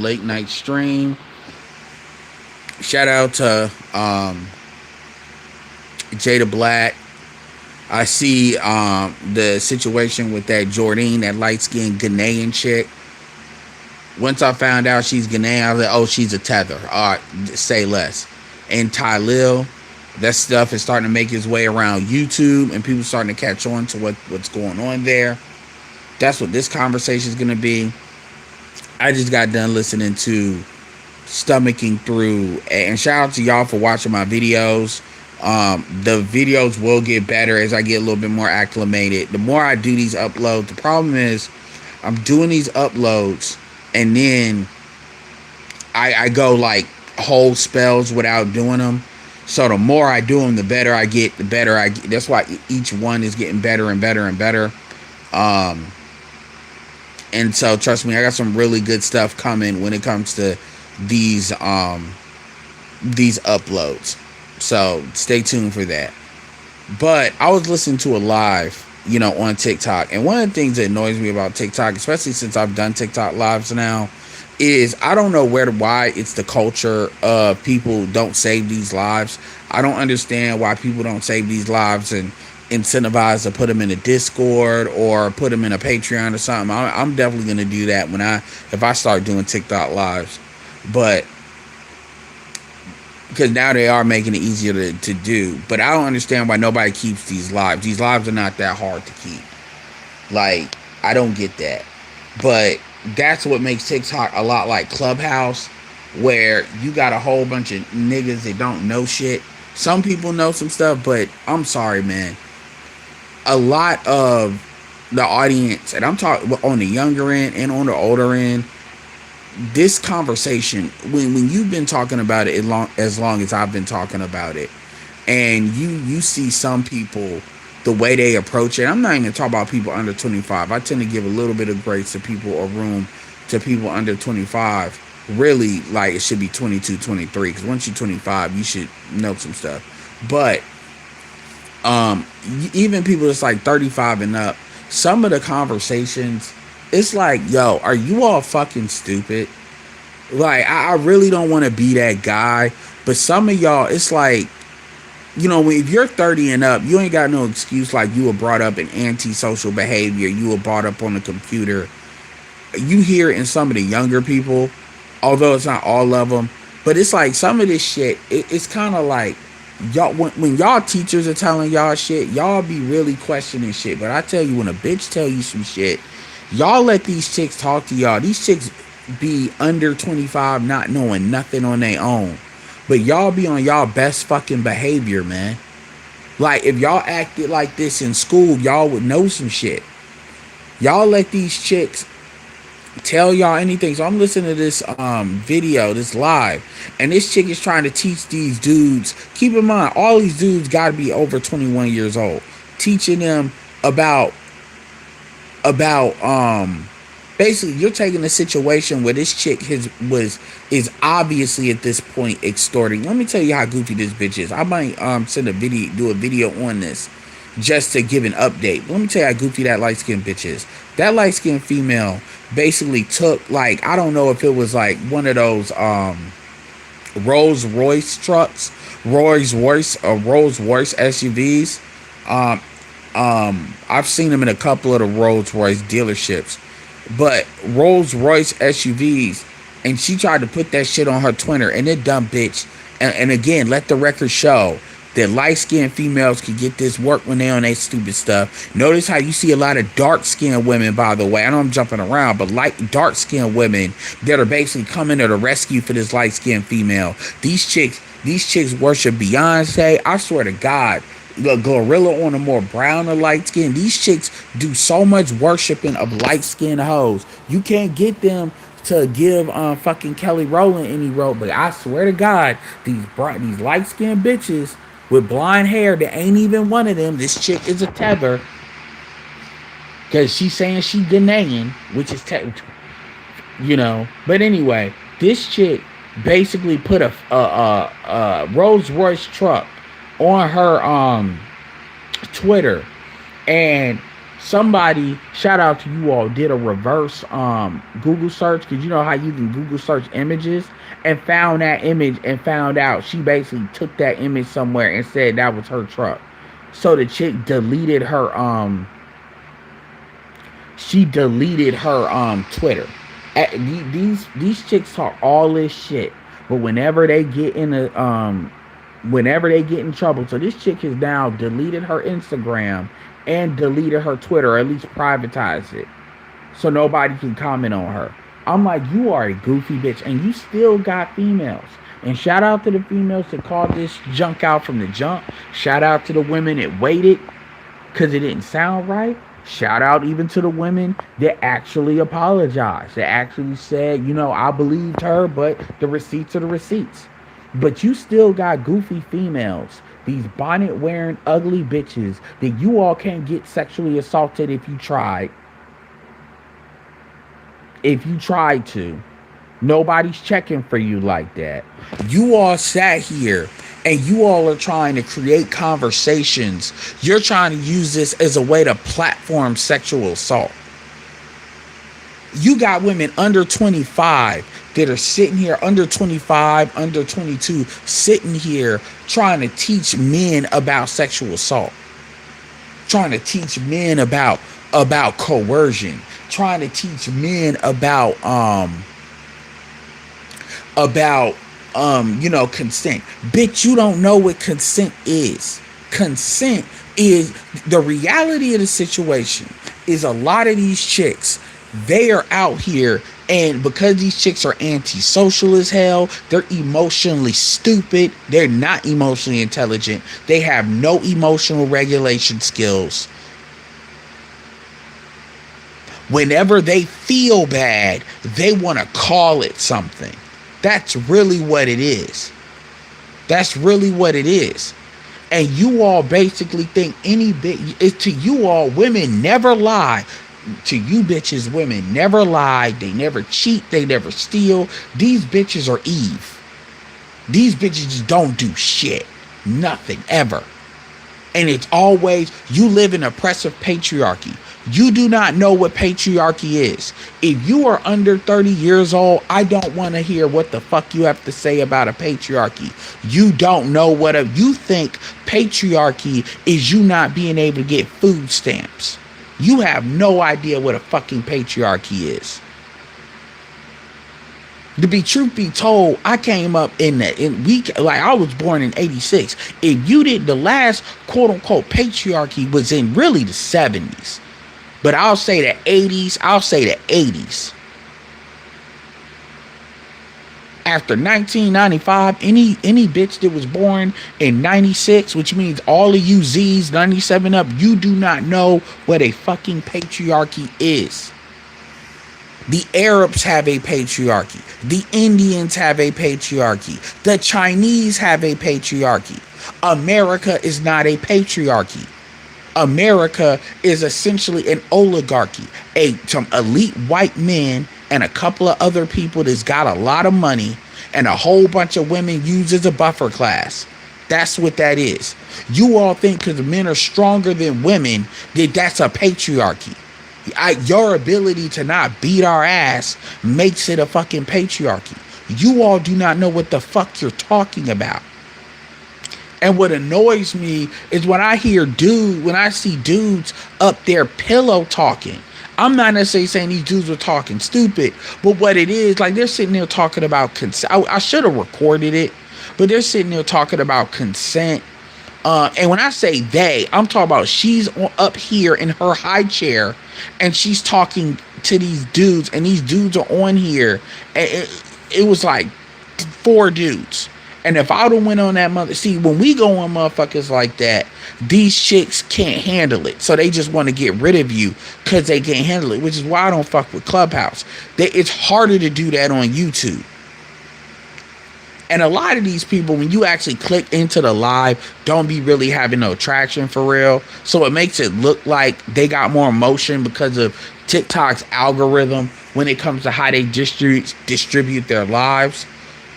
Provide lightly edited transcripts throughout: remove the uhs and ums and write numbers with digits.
late night stream. Shout out to Jada Black. I see the situation with that Jordine, that light skinned Ghanaian chick. Once I found out she's Ghanaian, I was like, oh, she's a tether. All right, say less. And Ty Lil, that stuff is starting to make its way around YouTube, and people starting to catch on to what's going on there. That's what this conversation is going to be. I just got done listening to Stomaching Through, and shout out to y'all for watching my videos. The videos will get better as I get a little bit more acclimated. The more I do these uploads, the problem is I'm doing these uploads and then I go like whole spells without doing them. So the more I do them, the better I get, the better I get. That's why each one is getting better and better and better. And so trust me, I got some really good stuff coming when it comes to these uploads. So stay tuned for that. But I was listening to a live, on TikTok. And one of the things that annoys me about TikTok, especially since I've done TikTok lives now, is I don't know why it's the culture of people don't save these lives. I don't understand why people don't save these lives and incentivize to put them in a Discord or put them in a Patreon or something. I'm definitely going to do that if I start doing TikTok lives. But because now they are making it easier to do. But I don't understand why nobody keeps these lives. These lives are not that hard to keep. Like, I don't get that. But that's what makes TikTok a lot like Clubhouse, where you got a whole bunch of niggas that don't know shit. Some people know some stuff, but I'm sorry, man. A lot of the audience, and I'm talking on the younger end and on the older end, this conversation, when you've been talking about it as long as I've been talking about it, and you see some people, the way they approach it. I'm not even talking about people under 25. I tend to give a little bit of grace to people, or room to people under 25. Really, like, it should be 22, 23, because once you're 25, you should know some stuff. But even people that's like 35 and up, some of the conversations, it's like, yo, are you all fucking stupid? Like, I really don't want to be that guy, but some of y'all, it's like, if you're 30 and up, you ain't got no excuse. Like, you were brought up in antisocial behavior, you were brought up on the computer. You hear it in some of the younger people, although it's not all of them. But it's like some of this shit, it's kind of like, y'all, when y'all teachers are telling y'all shit, y'all be really questioning shit. But I tell you, when a bitch tell you some shit, y'all let these chicks talk to y'all. These chicks be under 25, not knowing nothing on their own. But y'all be on y'all best fucking behavior, man. Like, if y'all acted like this in school, y'all would know some shit. Y'all let these chicks tell y'all anything. So I'm listening to this video, this live, and this chick is trying to teach these dudes. Keep in mind, all these dudes got to be over 21 years old. Teaching them about basically, you're taking a situation where this chick is obviously at this point extorting. Let me tell you how goofy this bitch is. I might do a video on this just to give an update. Let me tell you how goofy that light-skinned bitch is. That light-skinned female basically took, like, I don't know if it was like one of those Rolls Royce trucks, Rolls Royce SUVs. I've seen them in a couple of the Rolls Royce dealerships. But Rolls Royce SUVs, and she tried to put that shit on her Twitter, and that dumb bitch, and again, let the record show that light-skinned females can get this work when they on that stupid stuff. Notice how you see a lot of dark-skinned women, by the way. I know I'm jumping around, but dark-skinned women that are basically coming to the rescue for this light-skinned female. These chicks worship Beyonce. I swear to God. The gorilla on the more brown or light skin. These chicks do so much worshiping of light skinned hoes. You can't get them to give fucking Kelly Rowland any role. But I swear to God, these light skinned bitches with blonde hair that ain't even one of them. This chick is a tether. Because she's saying she Ghanaian, which is But anyway, this chick basically put a Rolls Royce truck on her Twitter and somebody, shout out to you all, did a reverse Google search, because you know how you can Google search images, and found that image and found out she basically took that image somewhere and said that was her truck. So the chick deleted her Twitter. These chicks talk all this shit, but whenever they get in trouble, so this chick has now deleted her Instagram and deleted her Twitter, or at least privatized it, so nobody can comment on her. I'm like, you are a goofy bitch, and you still got females. And shout out to the females that called this junk out from the jump. Shout out to the women that waited because it didn't sound right. Shout out even to the women that actually apologized, that actually said, you know, I believed her, but the receipts are the receipts. But you still got goofy females, these bonnet wearing ugly bitches that you all can't get sexually assaulted if you tried. If you tried to. Nobody's checking for you like that. You all sat here and you all are trying to create conversations. You're trying to use this as a way to platform sexual assault. You got women under 25 that are sitting here, under 25, under 22, sitting here trying to teach men about sexual assault. Trying to teach men about coercion. Trying to teach men about consent. Bitch, you don't know what consent is. Consent is, the reality of the situation is, a lot of these chicks, they are out here, and because these chicks are antisocial as hell, they're emotionally stupid, they're not emotionally intelligent, they have no emotional regulation skills. Whenever they feel bad, they want to call it something. That's really what it is. That's really what it is. And you all basically think any bit, to you all, women never lie. To you bitches, women never lie. They never cheat. They never steal. These bitches are Eve. These bitches just don't do shit. Nothing, ever. And it's always, you live in oppressive patriarchy. You do not know what patriarchy is. If you are under 30 years old, I don't want to hear what the fuck you have to say about a patriarchy. You don't know you think patriarchy is you not being able to get food stamps. You have no idea what a fucking patriarchy is. To be truth be told, I came up I was born in 86. If you did, the last quote unquote patriarchy was in really the 70s. But I'll say the 80s, I'll say the 80s. After 1995, any bitch that was born in 96, which means all of you Z's 97 up, you do not know what a fucking patriarchy is. The Arabs have a patriarchy. The Indians have a patriarchy. The Chinese have a patriarchy. America is not a patriarchy. America is essentially an oligarchy. Some elite white men and a couple of other people that's got a lot of money and a whole bunch of women used as a buffer class. That's what that is. You all think because men are stronger than women that that's a patriarchy. Your ability to not beat our ass makes it a fucking patriarchy. You all do not know what the fuck you're talking about. And what annoys me is when I see dudes up there pillow talking. I'm not necessarily saying these dudes are talking stupid, but what it is, like, they're sitting there talking about consent. I should have recorded it, but they're sitting there talking about consent. And when I say they, I'm talking about she's up here in her high chair and she's talking to these dudes, and these dudes are on here. It was like 4 dudes. And if I would have went on that when we go on motherfuckers like that, these chicks can't handle it. So they just want to get rid of you because they can't handle it, which is why I don't fuck with Clubhouse. It's harder to do that on YouTube. And a lot of these people, when you actually click into the live, don't be really having no traction for real. So it makes it look like they got more emotion because of TikTok's algorithm when it comes to how they distribute their lives.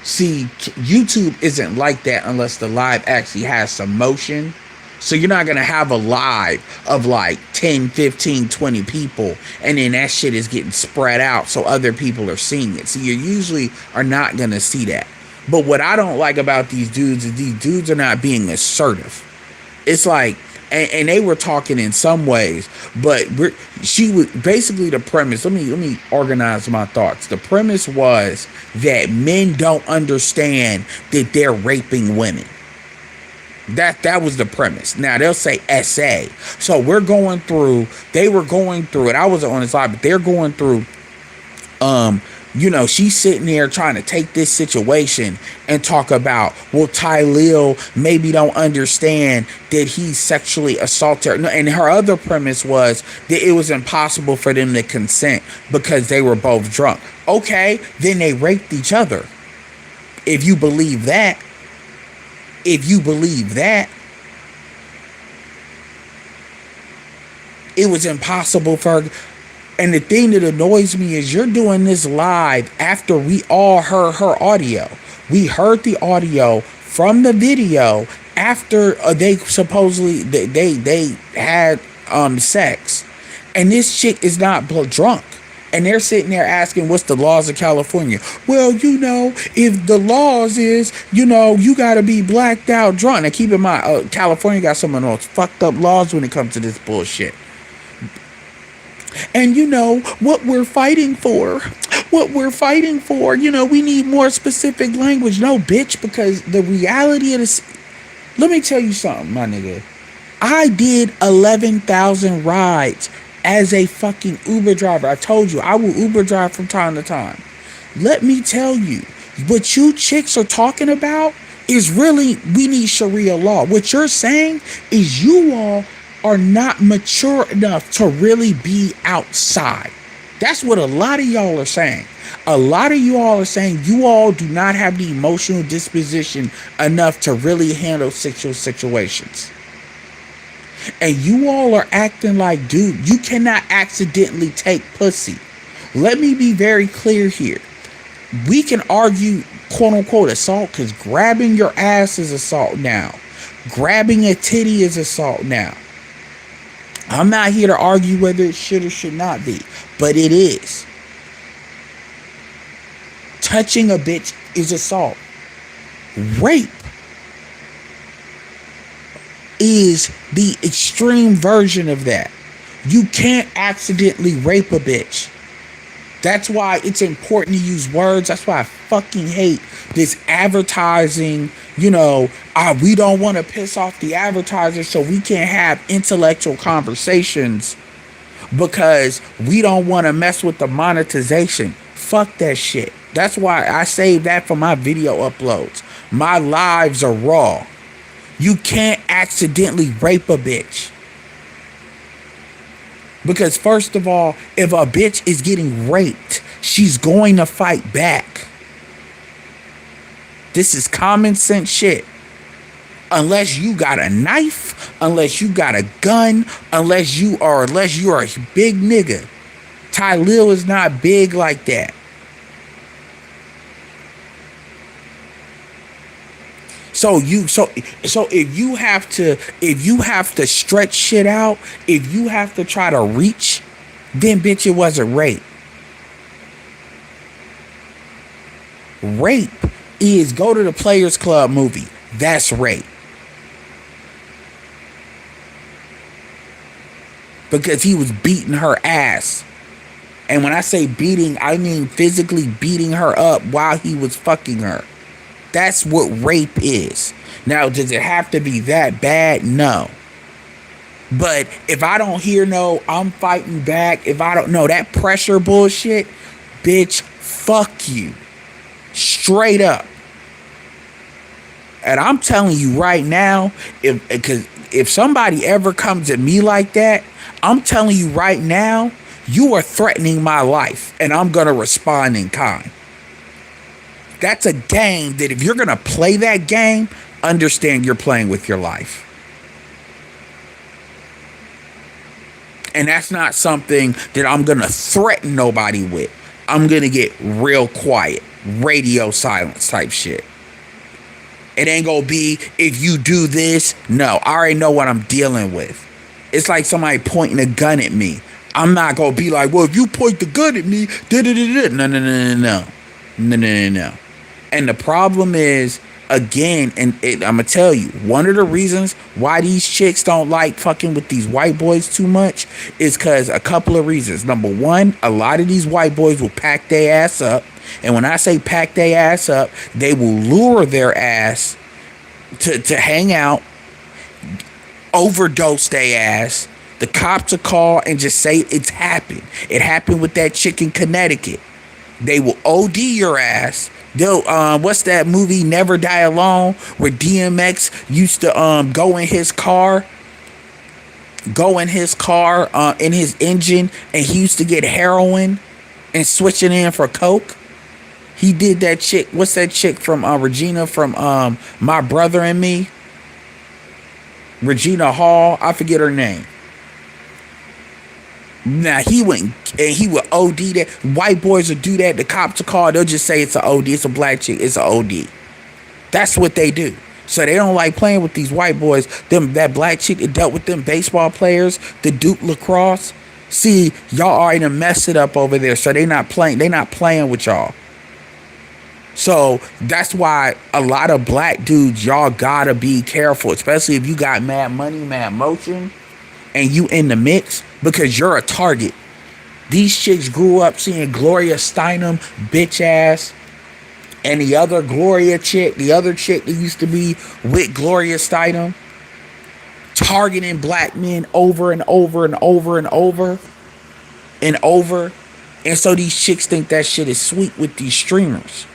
See, YouTube isn't like that unless the live actually has some motion. So you're not going to have a live of like 10, 15, 20 people, and then that shit is getting spread out so other people are seeing it. So you usually are not going to see that. But what I don't like about these dudes is these dudes are not being assertive. It's like, and they were talking in some ways, but she was basically the premise. Let me organize my thoughts. The premise was that men don't understand that they're raping women. That was the premise. Now they'll say SA. So they were going through it. I wasn't on the side, but they're going through she's sitting there trying to take this situation and talk about, well, Tylil maybe don't understand that he's sexually assaulted her. And her other premise was that it was impossible for them to consent because they were both drunk. Okay, then they raped each other. If you believe that, it was impossible for her. And the thing that annoys me is you're doing this live after we all heard her audio. We heard the audio from the video after they supposedly they had sex, and this chick is not drunk. And they're sitting there asking, what's the laws of California? Well, if the laws is, you got to be blacked out drunk. Now, keep in mind, California got some of the most fucked up laws when it comes to this bullshit. And what we're fighting for, we need more specific language. No, bitch, because the reality of this, let me tell you something, my nigga. I did 11,000 rides as a fucking Uber driver. I told you, I will Uber drive from time to time. Let me tell you, what you chicks are talking about is really, we need Sharia law. What you're saying is you all are not mature enough to really be outside. That's what a lot of y'all are saying. A lot of you all are saying you all do not have the emotional disposition enough to really handle sexual situations. And you all are acting like, dude, you cannot accidentally take pussy. Let me be very clear here. We can argue, quote unquote, assault, because grabbing your ass is assault now. Grabbing a titty is assault now. I'm not here to argue whether it should or should not be, but it is. Touching a bitch is assault. Rape is the extreme version of that. You can't accidentally rape a bitch. That's why it's important to use words. That's why I fucking hate this advertising. We don't want to piss off the advertisers, so we can't have intellectual conversations because we don't want to mess with the monetization. Fuck that shit. That's why I save that for my video uploads. My lives are raw. You can't accidentally rape a bitch. Because first of all, if a bitch is getting raped, she's going to fight back. This is common sense shit. Unless you got a knife, unless you got a gun, unless you are a big nigga. Tylil is not big like that. So if you have to stretch shit out, if you have to try to reach, then bitch, it wasn't rape. Rape is go to the Players Club movie. That's rape. Because he was beating her ass. And when I say beating, I mean physically beating her up while he was fucking her. That's what rape is. Now, does it have to be that bad? No. But if I don't hear no, I'm fighting back. If I don't know that pressure bullshit, bitch, fuck you. Straight up. And I'm telling you right now, if somebody ever comes at me like that, I'm telling you right now, you are threatening my life, and I'm going to respond in kind. That's a game that if you're going to play that game, understand you're playing with your life. And that's not something that I'm going to threaten nobody with. I'm going to get real quiet, radio silence type shit. It ain't gonna be if you do this. No, I already know what I'm dealing with. It's like somebody pointing a gun at me. I'm not gonna be like, well, if you point the gun at me, da da da da. No, no, no, no, no, no, no, no, no. And the problem is, again, I'm gonna tell you, one of the reasons why these chicks don't like fucking with these white boys too much is because a couple of reasons. Number one, a lot of these white boys will pack their ass up. And when I say pack their ass up, they will lure their ass to hang out, overdose their ass. The cops will call and just say it's happened. It happened with that chick in Connecticut. They will OD your ass. They'll what's that movie Never Die Alone, where DMX used to go in his car in his engine, and he used to get heroin and switch it in for coke. He did that chick. What's that chick from Regina from My Brother and Me? Regina Hall. I forget her name. Now he went and he would OD that. White boys would do that. The cops will call. They'll just say it's an OD. It's a black chick. It's an OD. That's what they do. So they don't like playing with these white boys. That black chick that dealt with them baseball players, the Duke lacrosse. See, y'all already done messed it up over there. So they not playing. They not playing with y'all. So that's why a lot of black dudes, y'all gotta be careful, especially if you got mad money, mad motion, and you in the mix, because you're a target. These chicks grew up seeing Gloria Steinem, bitch ass, and the other Gloria chick, the other chick that used to be with Gloria Steinem, targeting black men over and over and over and over and over. And so these chicks think that shit is sweet with these streamers.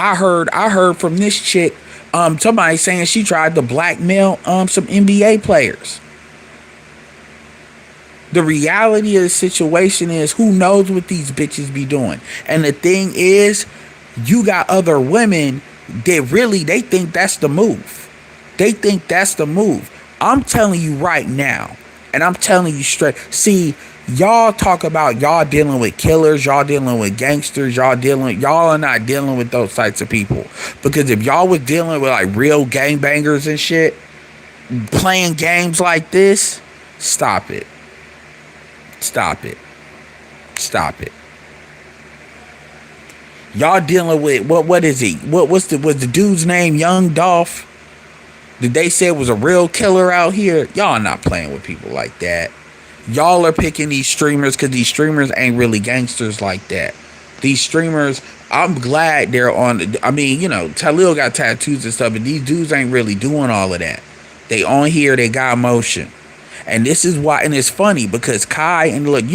I heard from this chick, somebody saying she tried to blackmail some NBA players. The reality of the situation is, who knows what these bitches be doing. And the thing is, you got other women that they think that's the move. They think that's the move. I'm telling you right now, and I'm telling you straight. See, y'all talk about y'all dealing with killers, y'all dealing with gangsters, y'all are not dealing with those types of people. Because if y'all was dealing with like real gangbangers and shit, playing games like this, stop it. Stop it. Stop it. Y'all dealing with what is he? Was the dude's name Young Dolph? Did they say it was a real killer out here? Y'all not playing with people like that. Y'all are picking these streamers because these streamers ain't really gangsters like that. These streamers, I'm glad they're on. I mean, Talil got tattoos and stuff, but these dudes ain't really doing all of that. They on here, they got motion. And this is why, and it's funny because Kai, and look,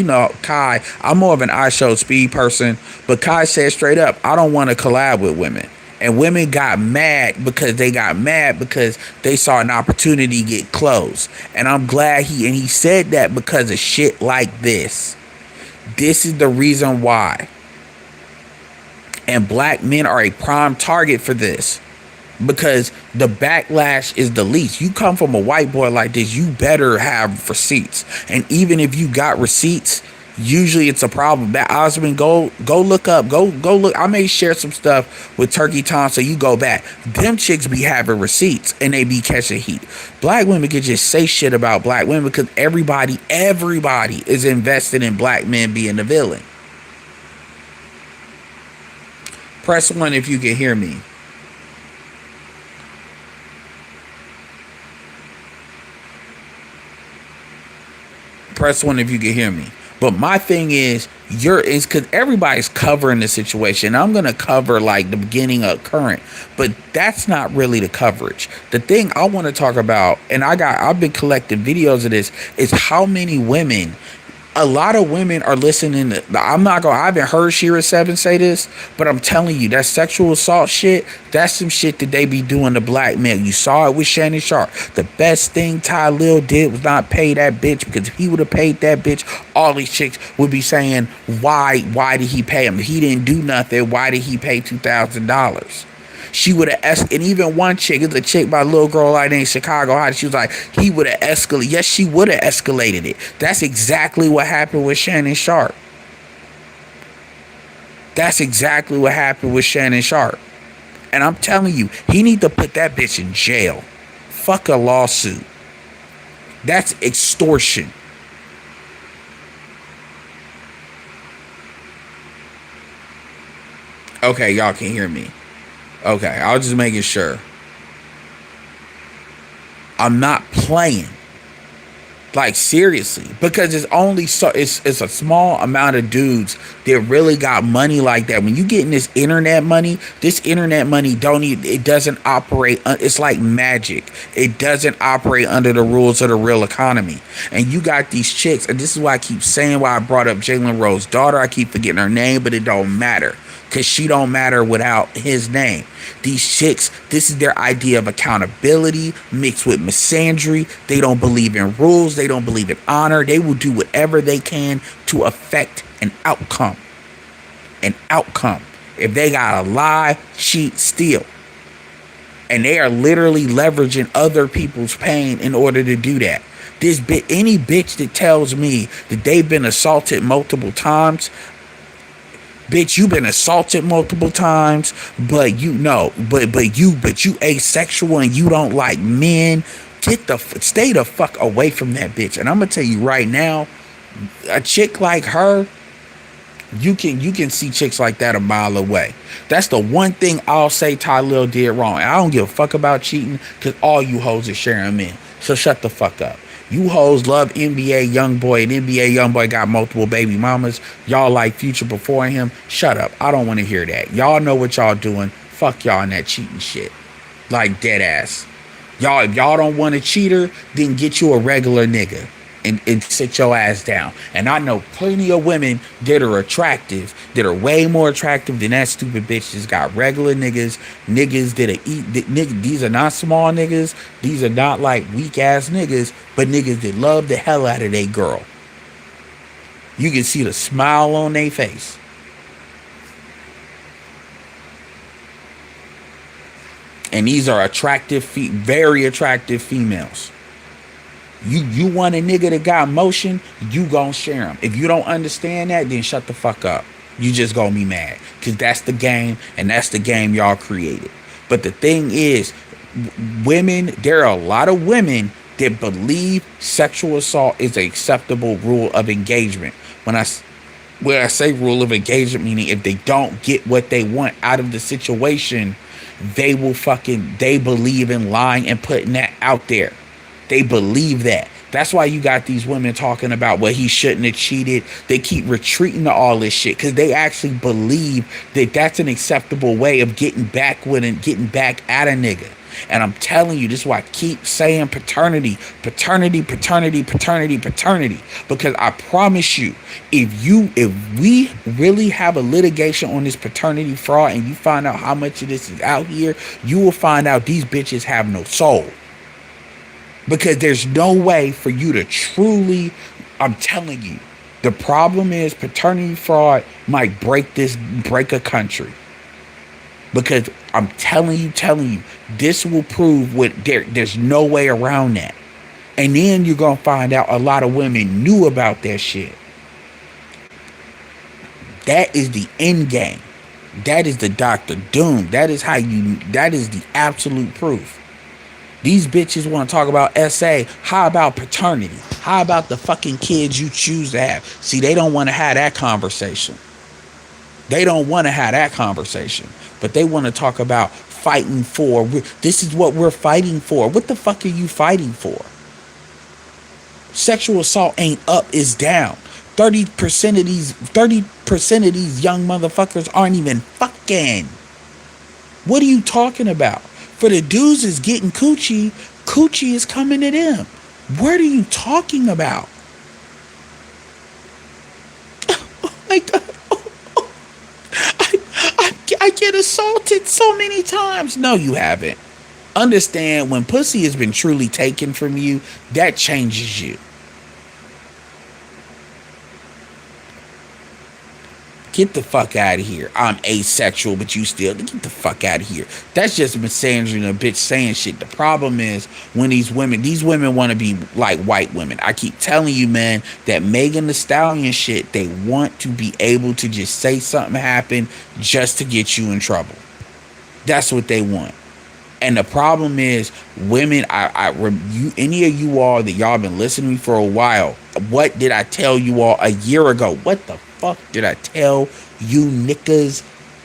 Kai, I'm more of an IShowSpeed person, but Kai said straight up, I don't want to collab with women. And women got mad because they saw an opportunity get closed. And I'm glad he said that because of shit like this. This is the reason why. And black men are a prime target for this. Because the backlash is the least. You come from a white boy like this, you better have receipts. And even if you got receipts, usually it's a problem. That Osmond, go look up. Go look. I may share some stuff with Turkey Tom so you go back. Them chicks be having receipts and they be catching heat. Black women can just say shit about black women because everybody is invested in black men being the villain. Press 1 if you can hear me. Press 1 if you can hear me. But my thing is because everybody's covering the situation. I'm going to cover like the beginning of current, but that's not really the coverage. The thing I want to talk about, and I've been collecting videos of this, is how many women, a lot of women are listening to, I haven't heard Shira 7 say this, but I'm telling you, that sexual assault shit, that's some shit that they be doing to black men. You saw it with Shannon Sharp. The best thing Ty Lil did was not pay that bitch, because if he would have paid that bitch, all these chicks would be saying, why did he pay him? He didn't do nothing. Why did he pay $2,000? She would have and even one chick, it's a chick by a little girl out in Chicago. She was like, he would have escalated. Yes, she would have escalated it. That's exactly what happened with Shannon Sharp. That's exactly what happened with Shannon Sharp. And I'm telling you, he need to put that bitch in jail. Fuck a lawsuit. That's extortion. Okay, y'all can hear me. Okay, I was just making sure. I'm not playing. Like seriously, because it's only so it's a small amount of dudes that really got money like that. When you getting this internet money don't even, it doesn't operate. It's like magic. It doesn't operate under the rules of the real economy. And you got these chicks, and this is why I keep saying why I brought up Jalen Rose's daughter. I keep forgetting her name, but it don't matter because she don't matter without his name. These chicks, this is their idea of accountability mixed with misandry. They don't believe in rules. They don't believe in honor. They will do whatever they can to affect an outcome. An outcome. If they gotta lie, cheat, steal. And they are literally leveraging other people's pain in order to do that. Any bitch that tells me that they've been assaulted multiple times, bitch, you been assaulted multiple times, but you asexual and you don't like men. Stay the fuck away from that bitch. And I'm gonna tell you right now, a chick like her, you can see chicks like that a mile away. That's the one thing I'll say Ty Lil did wrong. And I don't give a fuck about cheating because all you hoes are sharing men. So shut the fuck up. You hoes love NBA Youngboy, and NBA Youngboy got multiple baby mamas. Y'all like Future before him. Shut up. I don't want to hear that. Y'all know what y'all doing. Fuck y'all in that cheating shit. Like dead ass. Y'all, if y'all don't want a cheater, then get you a regular nigga and sit your ass down. And I know plenty of women that are attractive, that are way more attractive than that stupid bitch that's got regular niggas that eat. These are not small niggas. These are not like weak ass niggas, but niggas that love the hell out of their girl. You can see the smile on their face. And these are attractive, very attractive females. You want a nigga that got motion, you gon' share him. If you don't understand that, then shut the fuck up. You just gonna be mad. Because that's the game, and that's the game y'all created. But the thing is, women, there are a lot of women that believe sexual assault is an acceptable rule of engagement. When I say rule of engagement, meaning if they don't get what they want out of the situation, they believe in lying and putting that out there. They believe that. That's why you got these women talking about, well, he shouldn't have cheated. They keep retreating to all this shit because they actually believe that that's an acceptable way of getting back with and getting back at a nigga. And I'm telling you, this is why I keep saying paternity. Because I promise you, if we really have a litigation on this paternity fraud and you find out how much of this is out here, you will find out these bitches have no soul. Because there's no way for you to truly, I'm telling you, the problem is paternity fraud might break a country. Because I'm telling you, this will prove there's no way around that. And then you're going to find out a lot of women knew about that shit. That is the end game. That is the Dr. Doom. That is the absolute proof. These bitches want to talk about SA. How about paternity? How about the fucking kids you choose to have? See, they don't want to have that conversation. But they want to talk about fighting for. This is what we're fighting for. What the fuck are you fighting for? Sexual assault ain't up, it's down. 30% of these young motherfuckers aren't even fucking. What are you talking about? For the dudes is getting coochie is coming to them. What are you talking about? Oh my God. I get assaulted so many times. No, you haven't. Understand, when pussy has been truly taken from you, that changes you. Get the fuck out of here. I'm asexual, but you still get the fuck out of here. That's just misandering a bitch saying shit. The problem is when these women want to be like white women. I keep telling you, man, that Megan Thee Stallion shit, they want to be able to just say something happened just to get you in trouble. That's what they want. And the problem is, women, any of you all that y'all been listening to me for a while, what did I tell you all a year ago? What the fuck did I tell you niggas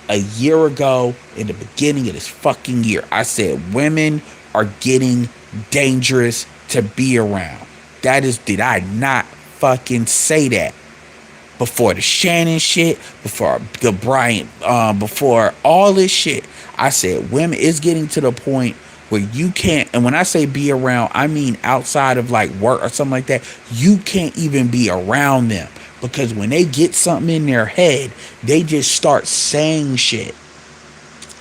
a year ago in the beginning of this fucking year? I said women are getting dangerous to be around. Did I not fucking say that? Before the Shannon shit, before the Bryant, before all this shit, I said women is getting to the point where you can't, and when I say be around, I mean outside of like work or something like that, you can't even be around them. Because when they get something in their head, they just start saying shit.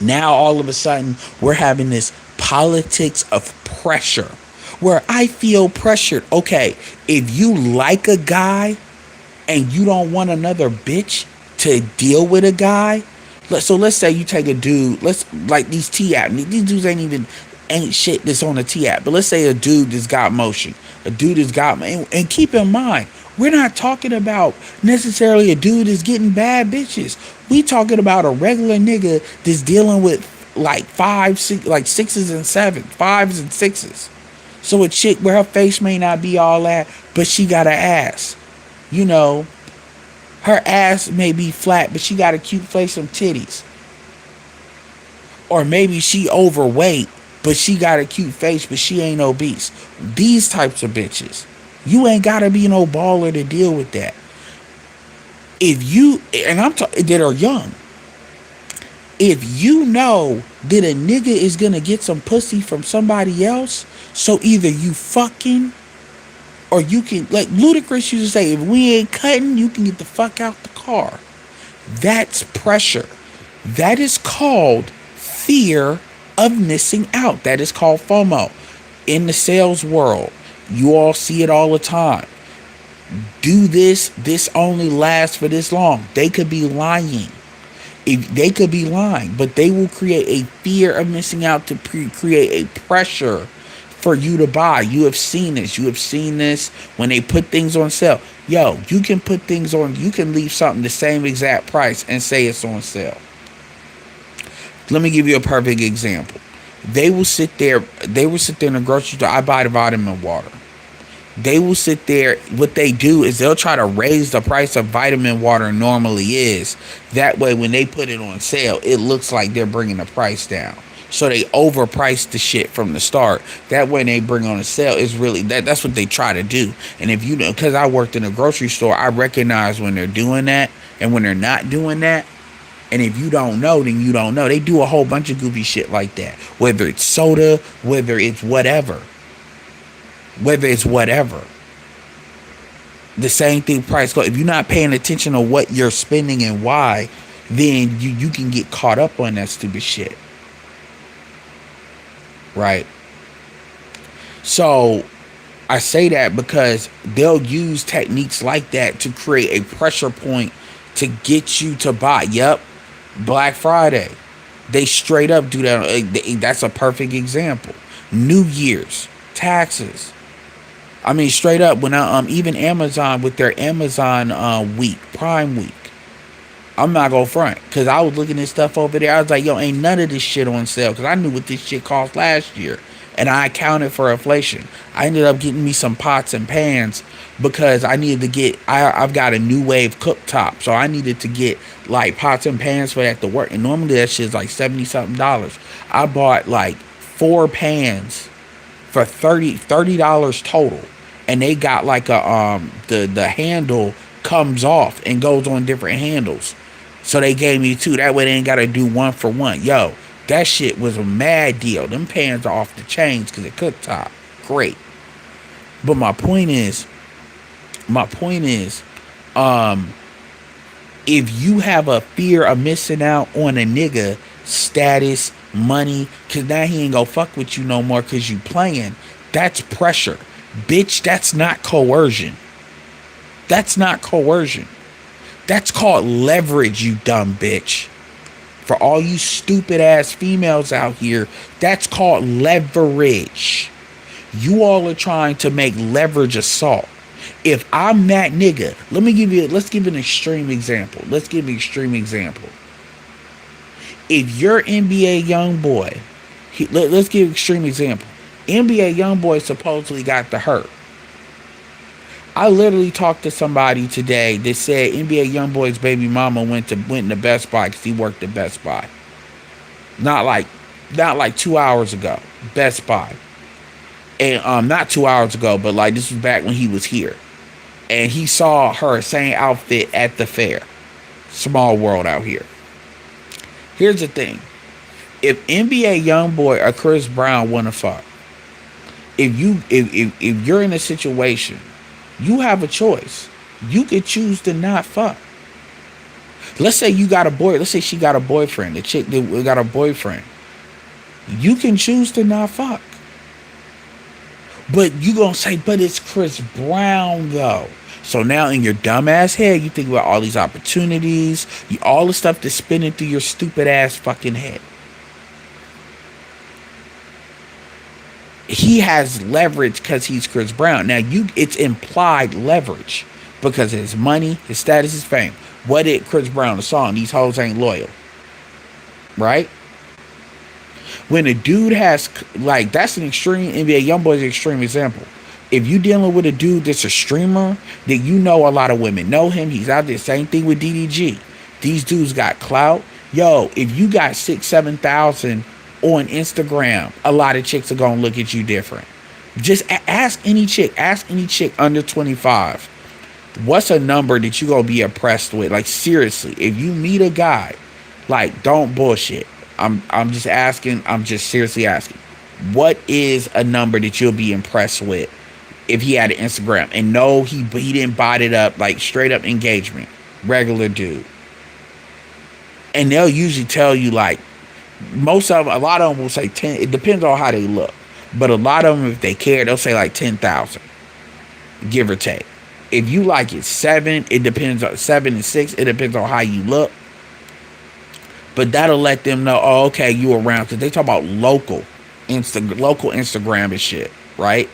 Now all of a sudden, we're having this politics of pressure, where I feel pressured. Okay, if you like a guy, and you don't want another bitch to deal with a guy. So let's say you take a dude, like these T-app, these dudes ain't shit that's on the T-app, but let's say a dude that's got motion, and keep in mind, we're not talking about necessarily a dude that's getting bad bitches. We talking about a regular nigga that's dealing with like 6s and 7s, 5s and 6s. So a chick where her face may not be all that, but she got an ass. You know, her ass may be flat, but she got a cute face and titties. Or maybe she overweight, but she got a cute face, but she ain't obese. These types of bitches. You ain't gotta be no baller to deal with that. If you, and I'm talking that are young. If you know that a nigga is gonna get some pussy from somebody else, so either you fucking, or you can, like Ludacris used to say, if we ain't cutting, you can get the fuck out the car. That's pressure. That is called fear of missing out. That is called FOMO. In the sales world, you all see it all the time. Do this only lasts for this long. They could be lying. They could be lying, but they will create a fear of missing out to create a pressure for you to buy. You have seen this. You have seen this when they put things on sale. Yo, you can put things on, you can leave something the same exact price and say it's on sale. Let me give you a perfect example. They will sit there in the grocery store. I buy the vitamin water. They will sit there. What they do is they'll try to raise the price of vitamin water normally is. That way, when they put it on sale, it looks like they're bringing the price down. So they overprice the shit from the start. That way they bring on a sale is really that's what they try to do. And if you know, because I worked in a grocery store, I recognize when they're doing that and when they're not doing that. And if you don't know, then you don't know. They do a whole bunch of goofy shit like that. Whether it's soda, whether it's whatever. The same thing price go. If you're not paying attention to what you're spending and why, then you can get caught up on that stupid shit. Right? So I say that because they'll use techniques like that to create a pressure point to get you to buy. Yep, Black Friday. They straight up do that. That's a perfect example. New Year's, taxes. I mean, straight up, when even Amazon with their Amazon week, Prime Week. I'm not gonna front, because I was looking at stuff over there. I was like, yo, ain't none of this shit on sale, because I knew what this shit cost last year, and I accounted for inflation. I ended up getting me some pots and pans because I needed to get, I've got a New Wave cooktop, so I needed to get like pots and pans for that to work, and normally that shit's like $70-something. I bought like 4 pans for $30 total, and they got like a the handle comes off and goes on different handles. So they gave me 2. That way they ain't got to do 1 for 1. Yo, that shit was a mad deal. Them pans are off the chains because it cooktop. Great. But my point is, if you have a fear of missing out on a nigga, status, money, because now he ain't gonna fuck with you no more because you playing, that's pressure. Bitch, that's not coercion. That's not coercion. That's called leverage, you dumb bitch. For all you stupid ass females out here, that's called leverage. You all are trying to make leverage assault. If I'm that nigga, let's give an extreme example. If you're NBA Youngboy, let's give an extreme example. NBA Youngboy supposedly got the hurt. I literally talked to somebody today that said NBA Youngboy's baby mama went in the Best Buy because he worked at Best Buy. Not like 2 hours ago. Best Buy. And not 2 hours ago, but like this was back when he was here. And he saw her same outfit at the fair. Small world out here. Here's the thing. If NBA Youngboy or Chris Brown wanna fuck, if you're in a situation, you have a choice. You could choose to not fuck. Let's say you got a boy. Let's say she got a boyfriend. The chick that got a boyfriend. You can choose to not fuck. But you gonna say, but it's Chris Brown though. So now in your dumbass head, you think about all these opportunities, all the stuff that's spinning through your stupid ass fucking head. He has leverage because he's Chris Brown. Now it's implied leverage because of his money, his status, his fame. What did Chris Brown the song? These hoes ain't loyal, right? When a dude has like that's an extreme NBA Youngboy's an extreme example. If you dealing with a dude that's a streamer, then you know a lot of women know him. He's out there. Same thing with DDG. These dudes got clout. Yo, if you got 6,000-7,000 on Instagram, a lot of chicks are gonna look at you different. Just ask any chick under 25, what's a number that you gonna be impressed with? Like seriously, if you meet a guy, like don't bullshit. I'm just asking. I'm just seriously asking. What is a number that you'll be impressed with if he had an Instagram? And no, he didn't bot it up, like straight up engagement, regular dude. And they'll usually tell you like. A lot of them will say 10. It depends on how they look. But a lot of them, if they care, they'll say like 10,000. Give or take. If you like it 7, it depends on 7 and 6. It depends on how you look. But that'll let them know, oh, okay, you around. Because they talk about local Instagram and shit. Right?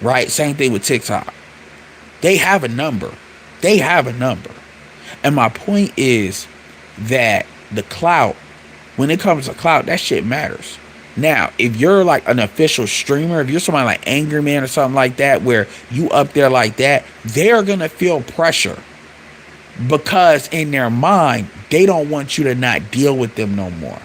Right? Same thing with TikTok. They have a number. And my point is that the clout, when it comes to clout, that shit matters. Now, if you're like an official streamer, if you're somebody like Angry Man or something like that, where you up there like that, they're going to feel pressure. Because in their mind, they don't want you to not deal with them no more.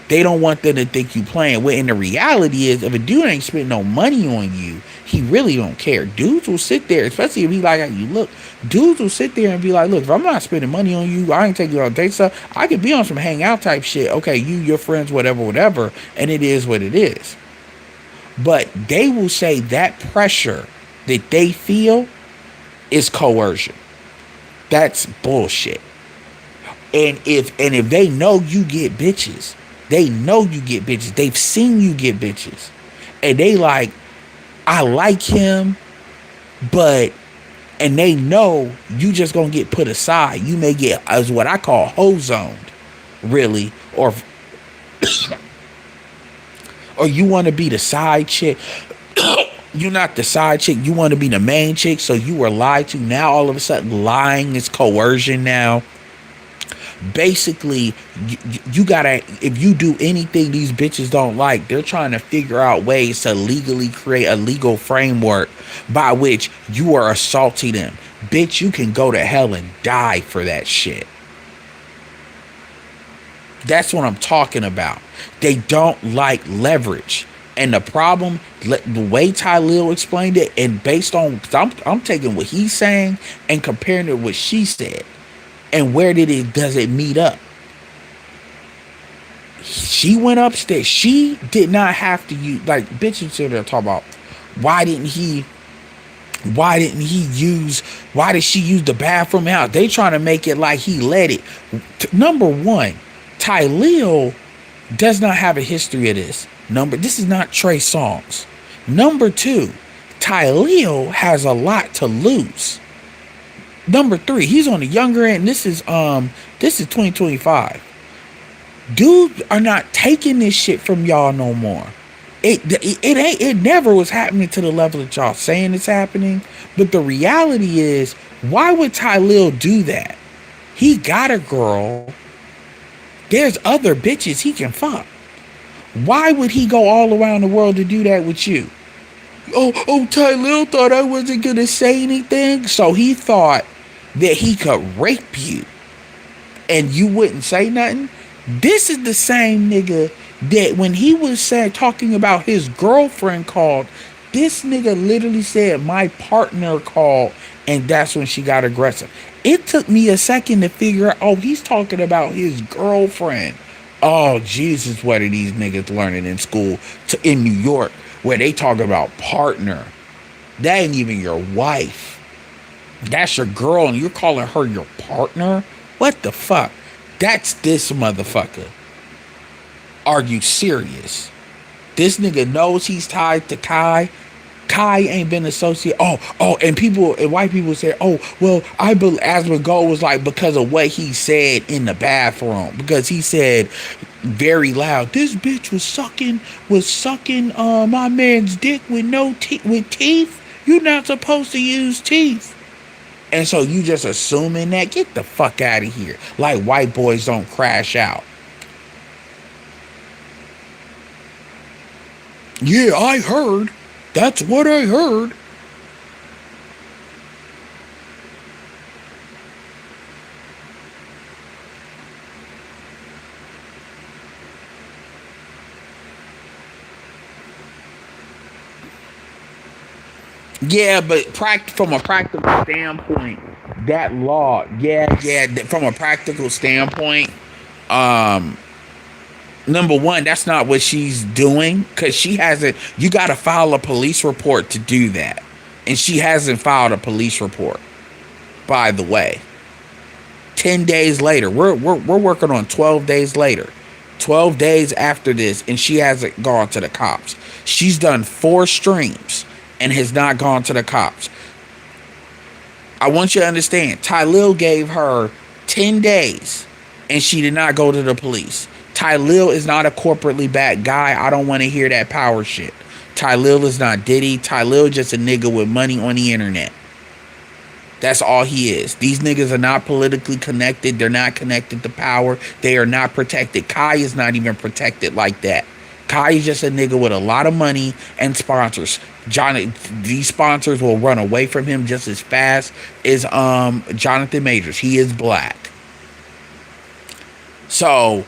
They don't want them to think you playing. When the reality is, if a dude ain't spending no money on you, he really don't care. Dudes will sit there, especially if he like how you look. Dudes will sit there and be like, look, if I'm not spending money on you, I ain't taking you on dates. I could be on some hangout type shit. Okay, your friends, whatever. And it is what it is. But they will say that pressure that they feel is coercion. That's bullshit. And if they know you get bitches, they've seen you get bitches. And they like, I like him, and they know you just gonna get put aside. You may get as what I call hoe-zoned, really, or you want to be the side chick. You're not the side chick. You want to be the main chick, so you were lied to. Now all of a sudden, lying is coercion now. Basically, you gotta, if you do anything these bitches don't like, they're trying to figure out ways to legally create a legal framework by which you are assaulting them. Bitch, you can go to hell and die for that shit. That's what I'm talking about. They don't like leverage. And the problem, the way Ty Lil explained it, and based on, I'm taking what he's saying and comparing it with what she said. And where does it meet up? She went upstairs. She did not have to use, like, bitches sit there talking about, why did she use the bathroom out? They trying to make it like he let it. Number one, Ty Lil does not have a history of this. This is not Trey Songz. Number two, Ty Lil has a lot to lose. Number three, he's on the younger end. This is 2025. Dudes are not taking this shit from y'all no more. It never was happening to the level that y'all saying it's happening. But the reality is, why would Tylil do that? He got a girl. There's other bitches he can fuck. Why would he go all around the world to do that with you? Tylil thought I wasn't gonna say anything, so he thought that he could rape you and you wouldn't say nothing. This is the same nigga that when he was talking about his girlfriend called, this nigga literally said my partner called, and that's when she got aggressive. It took me a second to figure out, oh, he's talking about his girlfriend. Oh, Jesus, what are these niggas learning in school in New York where they talk about partner? That ain't even your wife. That's your girl and you're calling her your partner? What the fuck? That's this motherfucker. Are you serious? This nigga knows he's tied to Kai. Kai ain't been associated. And white people say, oh, well, I believe Asmongold was like because of what he said in the bathroom. Because he said very loud, this bitch was sucking my man's dick with with teeth. You're not supposed to use teeth. And so you just assuming that? Get the fuck out of here. Like white boys don't crash out. Yeah, I heard. That's what I heard. Yeah, but from a practical standpoint, that law, from a practical standpoint, um, number one, that's not what she's doing because she hasn't. You got to file a police report to do that, and she hasn't filed a police report. By the way, 10 days later, we're working on 12 days later, 12 days after this, and she hasn't gone to the cops. She's done 4 streams and has not gone to the cops. I want you to understand, Tylil gave her 10 days and she did not go to the police. Tylil is not a corporately backed guy. I don't want to hear that power shit. Tylil is not Diddy. Tylil just a nigga with money on the internet. That's all he is. These niggas are not politically connected. They're not connected to power. They are not protected. Kai is not even protected like that. Kai is just a nigga with a lot of money and sponsors. These sponsors will run away from him just as fast as Jonathan Majors. He is black. So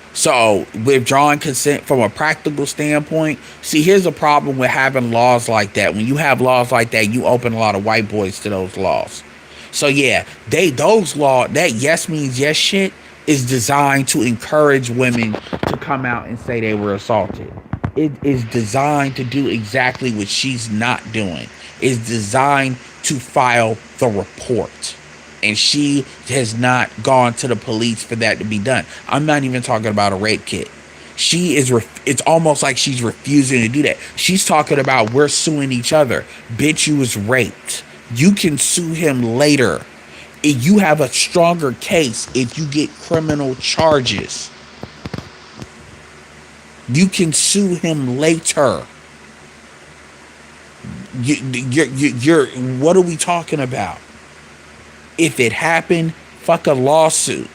withdrawing consent from a practical standpoint, see, here's a problem with having laws like that. When you have laws like that, you open a lot of white boys to those laws. So yeah, that yes means yes shit is designed to encourage women to come out and say they were assaulted. It is designed to do exactly what she's not doing. It's designed to file the report. And she has not gone to the police for that to be done. I'm not even talking about a rape kit. It's almost like she's refusing to do that. She's talking about we're suing each other. Bitch, you was raped. You can sue him later. If you have a stronger case, if you get criminal charges, you can sue him later. You're what are we talking about? If it happened, fuck a lawsuit.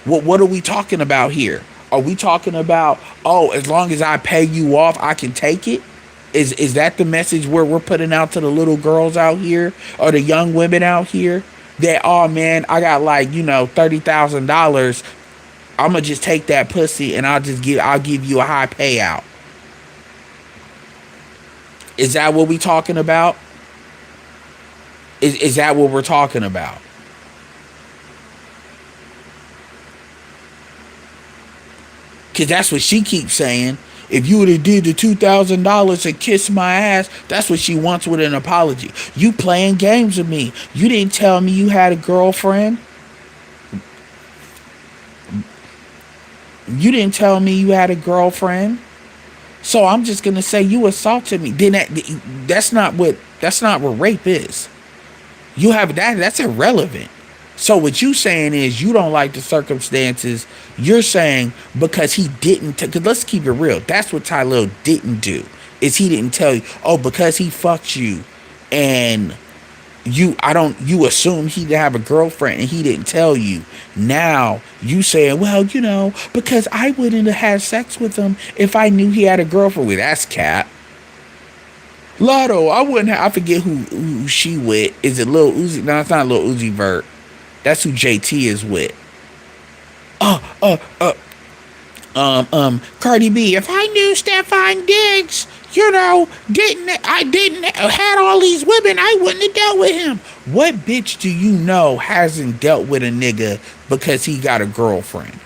What are we talking about here? Are we talking about, oh, as long as I pay you off, I can take it? Is that the message where we're putting out to the little girls out here or the young women out here that, oh man, I got like, $30,000. I'm gonna just take that pussy and I'll give you a high payout. Is that what we talking about? Is that what we're talking about? Because that's what she keeps saying. If you would have did the $2,000 and kissed my ass, that's what she wants with an apology. You playing games with me. You didn't tell me you had a girlfriend. You didn't tell me you had a girlfriend. So I'm just gonna say you assaulted me. Then that's not what rape is. You have that. That's irrelevant. So what you saying is you don't like the circumstances. You're saying because he didn't. Because let's keep it real. That's what Tylil didn't do. Is he didn't tell you? Oh, because he fucked you, and you assume he did have a girlfriend and he didn't tell you. Now you saying, well, because I wouldn't have had sex with him if I knew he had a girlfriend. With that's cap. Lotto, I wouldn't have. I forget who she with. Is it Lil Uzi? No, it's not Lil Uzi Vert. That's who JT is with. Uh, uh, uh, Cardi B. If I knew Stefan Diggs, didn't had all these women, I wouldn't have dealt with him. What bitch do you know hasn't dealt with a nigga because he got a girlfriend?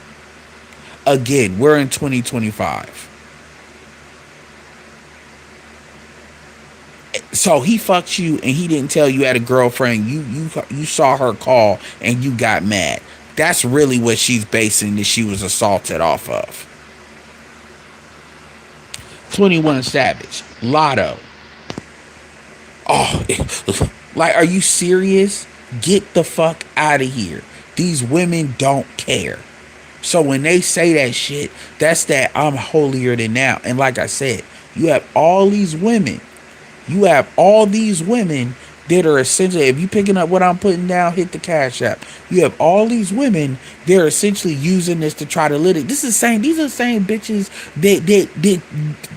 Again, we're in 2025. So he fucked you and he didn't tell you had a girlfriend. You saw her call and you got mad. That's really what she's basing that she was assaulted off of. 21 Savage, Lotto. Oh, like, are you serious? Get the fuck out of here. These women don't care. So when they say that shit, that's that I'm holier than thou. And like I said, you have all these women. You have all these women that are essentially, if you picking up what I'm putting down, hit the Cash App. You have all these women, they're essentially using this to try to litigate. These are the same bitches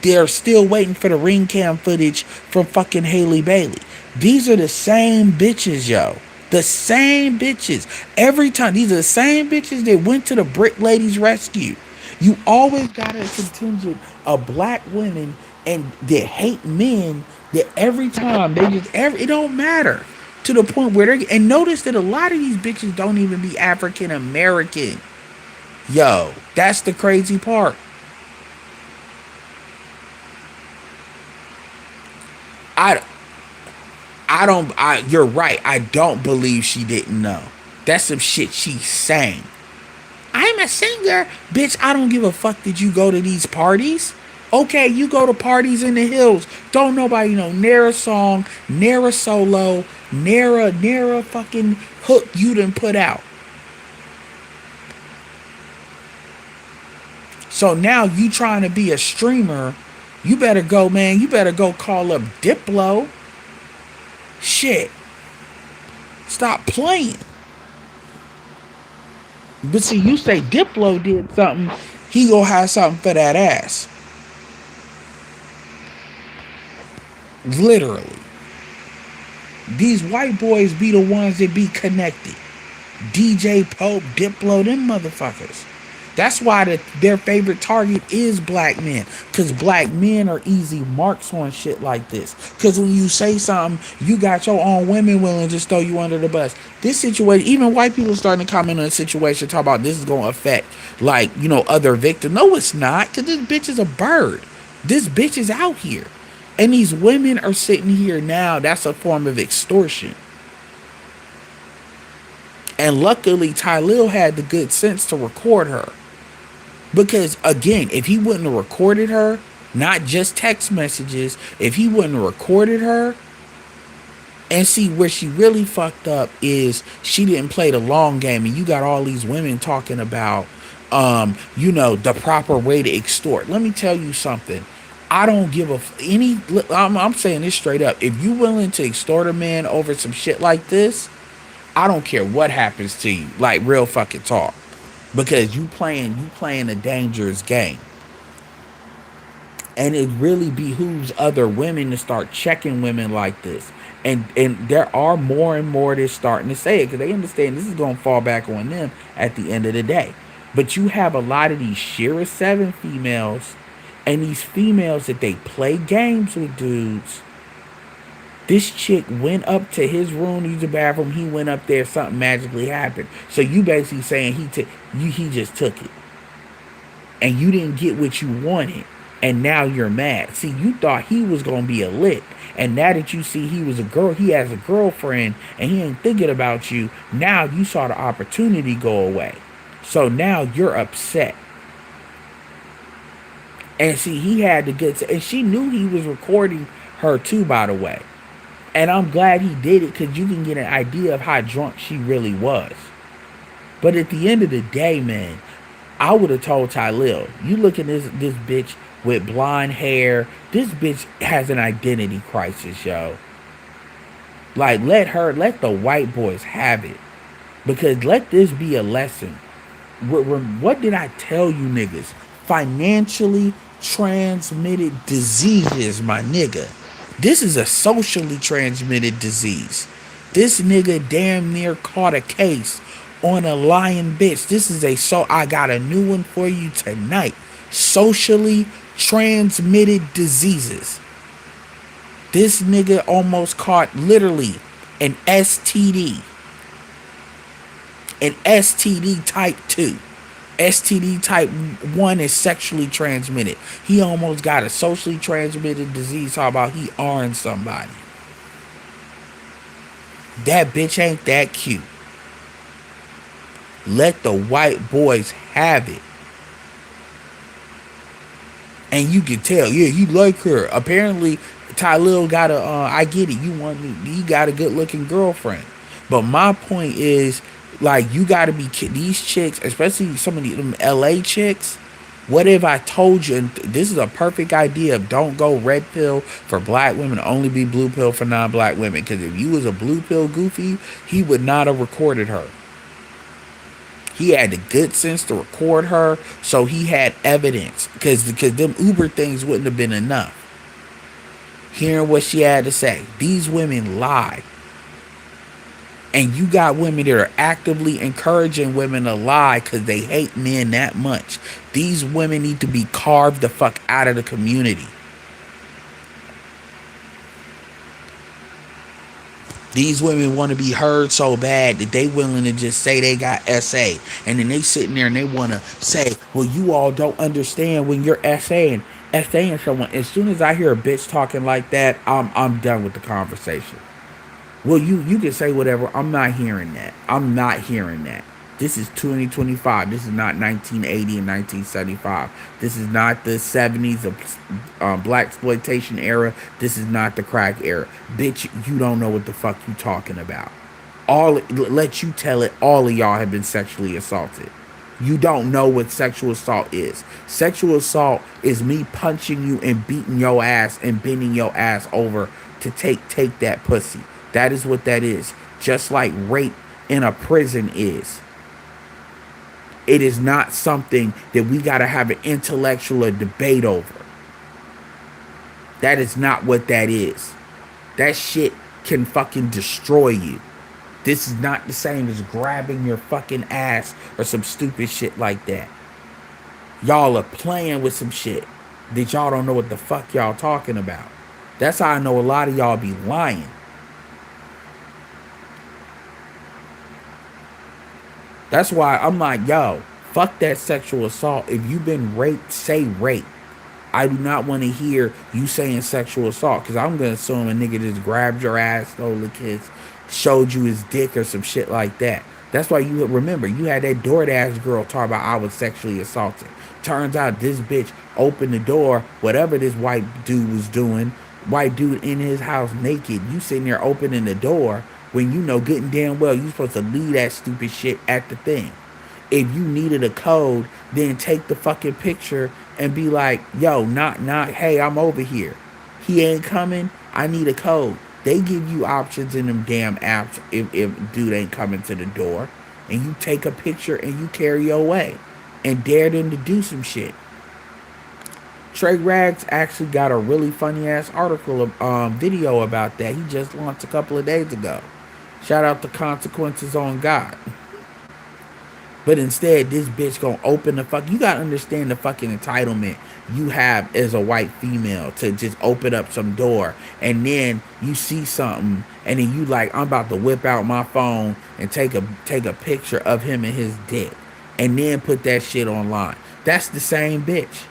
they're still waiting for the ring cam footage from fucking Haley Bailey. These are the same bitches, yo. The same bitches. Every time, these are the same bitches that went to the Brick Ladies Rescue. You always got a contingent of black women and that hate men that every time it don't matter to the point where and notice that a lot of these bitches don't even be African American. Yo, that's the crazy part. You're right. I don't believe she didn't know. That's some shit she's saying. I'm a singer. Bitch, I don't give a fuck that you go to these parties. Okay, you go to parties in the hills. Don't nobody know Nara song, Nara solo, Nara fucking hook you done put out. So now you trying to be a streamer. You better go, man. You better go call up Diplo. Shit. Stop playing. But see, you say Diplo did something, he gonna have something for that ass. Literally. These white boys be the ones that be connected. DJ Pope, Diplo, them motherfuckers. That's why their favorite target is black men. Because black men are easy marks on shit like this. Because when you say something, you got your own women willing to just throw you under the bus. This situation, even white people starting to comment on the situation, talk about this is going to affect, like, other victims. No, it's not. Because this bitch is a bird. This bitch is out here. And these women are sitting here now. That's a form of extortion. And luckily, Tylil had the good sense to record her. Because, again, if he wouldn't have recorded her, not just text messages, if he wouldn't have recorded her, and see where she really fucked up is she didn't play the long game. And you got all these women talking about, the proper way to extort. Let me tell you something. I don't give I'm saying this straight up. If you willing to extort a man over some shit like this, I don't care what happens to you. Like, real fucking talk. Because you playing a dangerous game. And it really behooves other women to start checking women like this. And there are more and more that's starting to say it because they understand this is going to fall back on them at the end of the day. But you have a lot of these Shira 7 females and these females that they play games with dudes. This chick went up to his room, used the bathroom. He went up there, something magically happened. So you basically saying he just took it. And you didn't get what you wanted. And now you're mad. See, you thought he was going to be a lick. And now that you see he has a girlfriend and he ain't thinking about you, now you saw the opportunity go away. So now you're upset. And see, he had the good, and she knew he was recording her too, by the way. And I'm glad he did it because you can get an idea of how drunk she really was. But at the end of the day, man, I would have told Tylil, you look at this bitch with blonde hair. This bitch has an identity crisis, yo. Like, let the white boys have it. Because let this be a lesson. What did I tell you niggas? Financially transmitted diseases, my nigga. This is a socially transmitted disease. This nigga damn near caught a case on a lying bitch. This is I got a new one for you tonight. Socially transmitted diseases. This nigga almost caught literally an STD. An STD type 2. STD type 1 is sexually transmitted. He almost got a socially transmitted disease. How about he armed somebody? That bitch ain't that cute. Let the white boys have it. And you can tell, yeah, you like her. Apparently, Tylil got I get it. You got a good looking girlfriend. But my point is, like, you got to be, these chicks, especially some of them LA chicks. What if I told you, and this is a perfect idea of don't go red pill for black women, only be blue pill for non-black women. Because if you was a blue pill goofy, he would not have recorded her. He had the good sense to record her, so he had evidence. Because them Uber things wouldn't have been enough. Hearing what she had to say. These women lie. And you got women that are actively encouraging women to lie because they hate men that much. These women need to be carved the fuck out of the community. These women want to be heard so bad that they willing to just say they got SA. And then they sitting there and they want to say, well, you all don't understand when you're SAing someone. As soon as I hear a bitch talking like that, I'm done with the conversation. Well, you can say whatever. I'm not hearing that. I'm not hearing that. This is 2025. This is not 1980 and 1975. This is not the 70s of black exploitation era. This is not the crack era. Bitch, you don't know what the fuck you talking about. Let you tell it. All of y'all have been sexually assaulted. You don't know what sexual assault is. Sexual assault is me punching you and beating your ass and bending your ass over to take that pussy. That is what that is. Just like rape in a prison is. It is not something that we got to have an intellectual debate over. That is not what that is. That shit can fucking destroy you. This is not the same as grabbing your fucking ass or some stupid shit like that. Y'all are playing with some shit that y'all don't know what the fuck y'all talking about. That's how I know a lot of y'all be lying. That's why I'm like, yo, fuck that sexual assault. If you've been raped, say rape. I do not want to hear you saying sexual assault, because I'm going to assume a nigga just grabbed your ass, stole the kids, showed you his dick or some shit like that. That's why you remember, you had that DoorDash girl talk about I was sexually assaulted. Turns out this bitch opened the door, whatever this white dude was doing, white dude in his house naked, you sitting there opening the door when you know good and damn well you supposed to leave that stupid shit at the thing. If you needed a code, then take the fucking picture and be like, yo, hey, I'm over here. He ain't coming. I need a code. They give you options in them damn apps if dude ain't coming to the door. And you take a picture and you carry your way. And dare them to do some shit. Trey Rags actually got a really funny ass article video about that. He just launched a couple of days ago. Shout out to Consequences on God. But instead, this bitch gonna open the fuck. You gotta understand the fucking entitlement you have as a white female to just open up some door, and then you see something, and then you like, I'm about to whip out my phone and take a picture of him and his dick, and then put that shit online. That's the same bitch,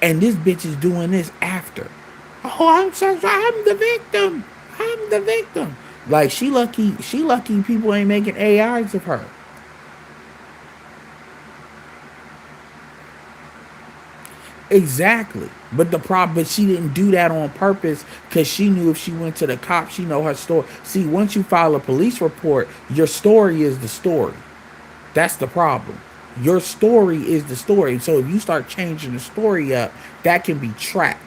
and this bitch is doing this after. Oh, I'm so sorry. I'm the victim. I'm the victim. Like, she lucky people ain't making AIs of her. Exactly. But she didn't do that on purpose because she knew if she went to the cops, she know her story. See, once you file a police report, your story is the story. That's the problem. Your story is the story. So if you start changing the story up, that can be tracked.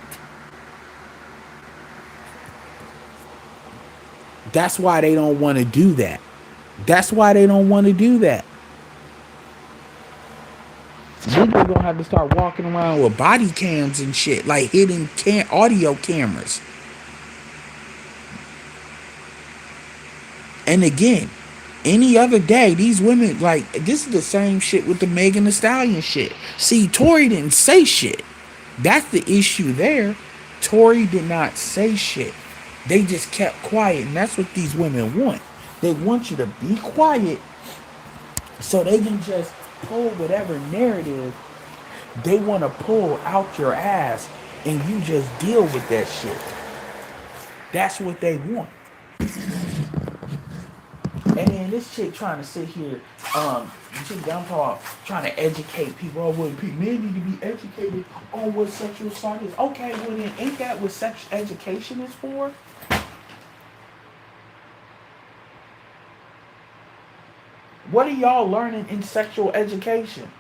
That's why they don't want to do that. That's why they don't want to do that. Niggas gonna have to start walking around with body cams and shit, like hidden audio cameras. And again, any other day, these women, like, this is the same shit with the Megan Thee Stallion shit. See, Tory didn't say shit. That's the issue there. Tory did not say shit. They just kept quiet, and that's what these women want. They want you to be quiet so they can just pull whatever narrative they want to pull out your ass and you just deal with that shit. That's what they want. And then this chick trying to sit here, chick down talk, trying to educate people. Oh, well, men need to be educated on what sexual assault is. Okay, well then, ain't that what sex education is for? What are y'all learning in sexual education?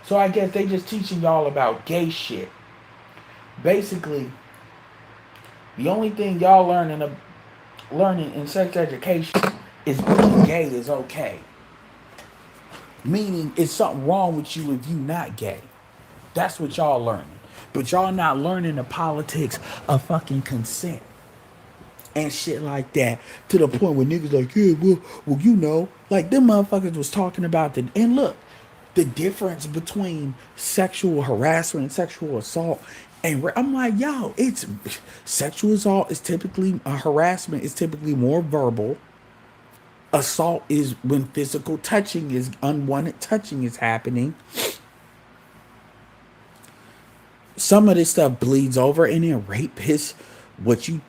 So I guess they just teaching y'all about gay shit. Basically, the only thing y'all learning in sex education is being gay is okay. Meaning it's something wrong with you if you not gay. That's what y'all learning. But y'all not learning the politics of fucking consent and shit like that, to the point where niggas like, yeah, well, you know, like them motherfuckers was talking about the, and look, the difference between sexual harassment and sexual assault. And I'm like, yo, it's sexual assault is typically harassment is typically more verbal. Assault is when physical touching is unwanted touching is happening. Some of this stuff bleeds over, and then rape is what you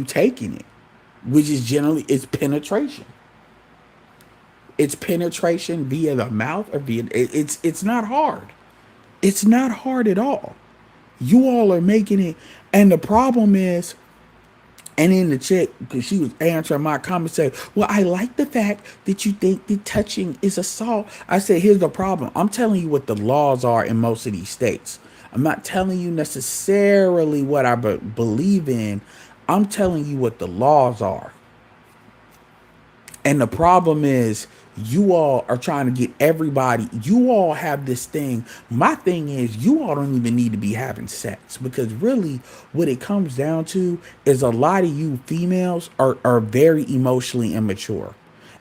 taking it, which is generally it's penetration. It's penetration via the mouth or via it's not hard. It's not hard at all. You all are making it, and the problem is, and then the chick, because she was answering my comment, said, well, I like the fact that you think that touching is assault. I said, here's the problem. I'm telling you what the laws are in most of these states. I'm not telling you necessarily what I believe in. I'm telling you what the laws are. And the problem is, you all are trying to get everybody, you all have this thing. My thing is, you all don't even need to be having sex, because really what it comes down to is a lot of you females are very emotionally immature.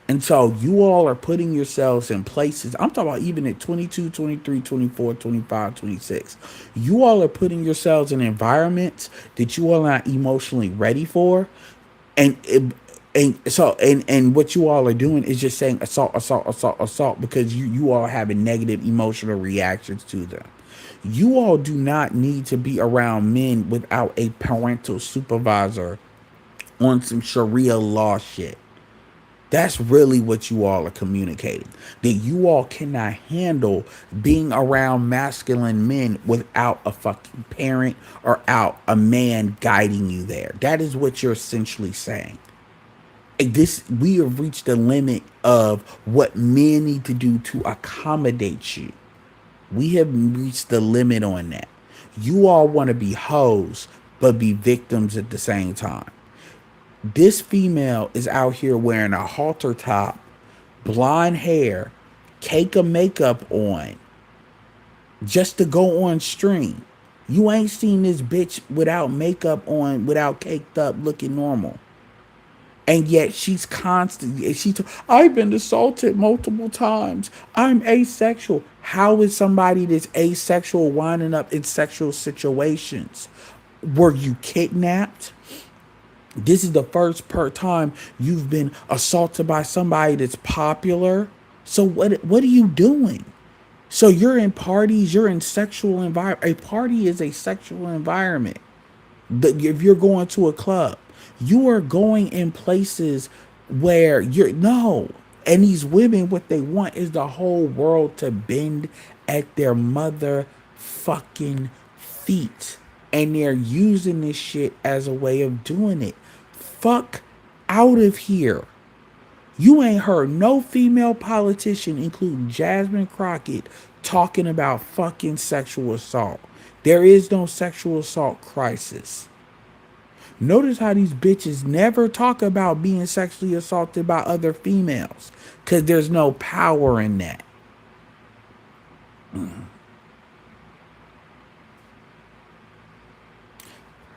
And so you all are putting yourselves in places. I'm talking about even at 22, 23, 24, 25, 26. You all are putting yourselves in environments that you are not emotionally ready for. And and what you all are doing is just saying assault, assault, assault, assault, because you all are having negative emotional reactions to them. You all do not need to be around men without a parental supervisor on some Sharia law shit. That's really what you all are communicating. That you all cannot handle being around masculine men without a fucking parent or out a man guiding you there. That is what you're essentially saying. This, we have reached the limit of what men need to do to accommodate you. We have reached the limit on that. You all want to be hoes but be victims at the same time. This female is out here wearing a halter top, blonde hair, cake of makeup on, just to go on stream. You ain't seen this bitch without makeup on, without caked up, looking normal. And yet she's constantly, I've been assaulted multiple times. I'm asexual. How is somebody that's asexual winding up in sexual situations? Were you kidnapped? This is the first per time you've been assaulted by somebody that's popular. So what are you doing? So you're in parties, you're in sexual environment. A party is a sexual environment. If you're going to a club, you are going in places where you're, no. And these women, what they want is the whole world to bend at their motherfucking feet. And they're using this shit as a way of doing it. Fuck out of here. You ain't heard no female politician, including Jasmine Crockett, talking about fucking sexual assault. There is no sexual assault crisis. Notice how these bitches never talk about being sexually assaulted by other females because there's no power in that.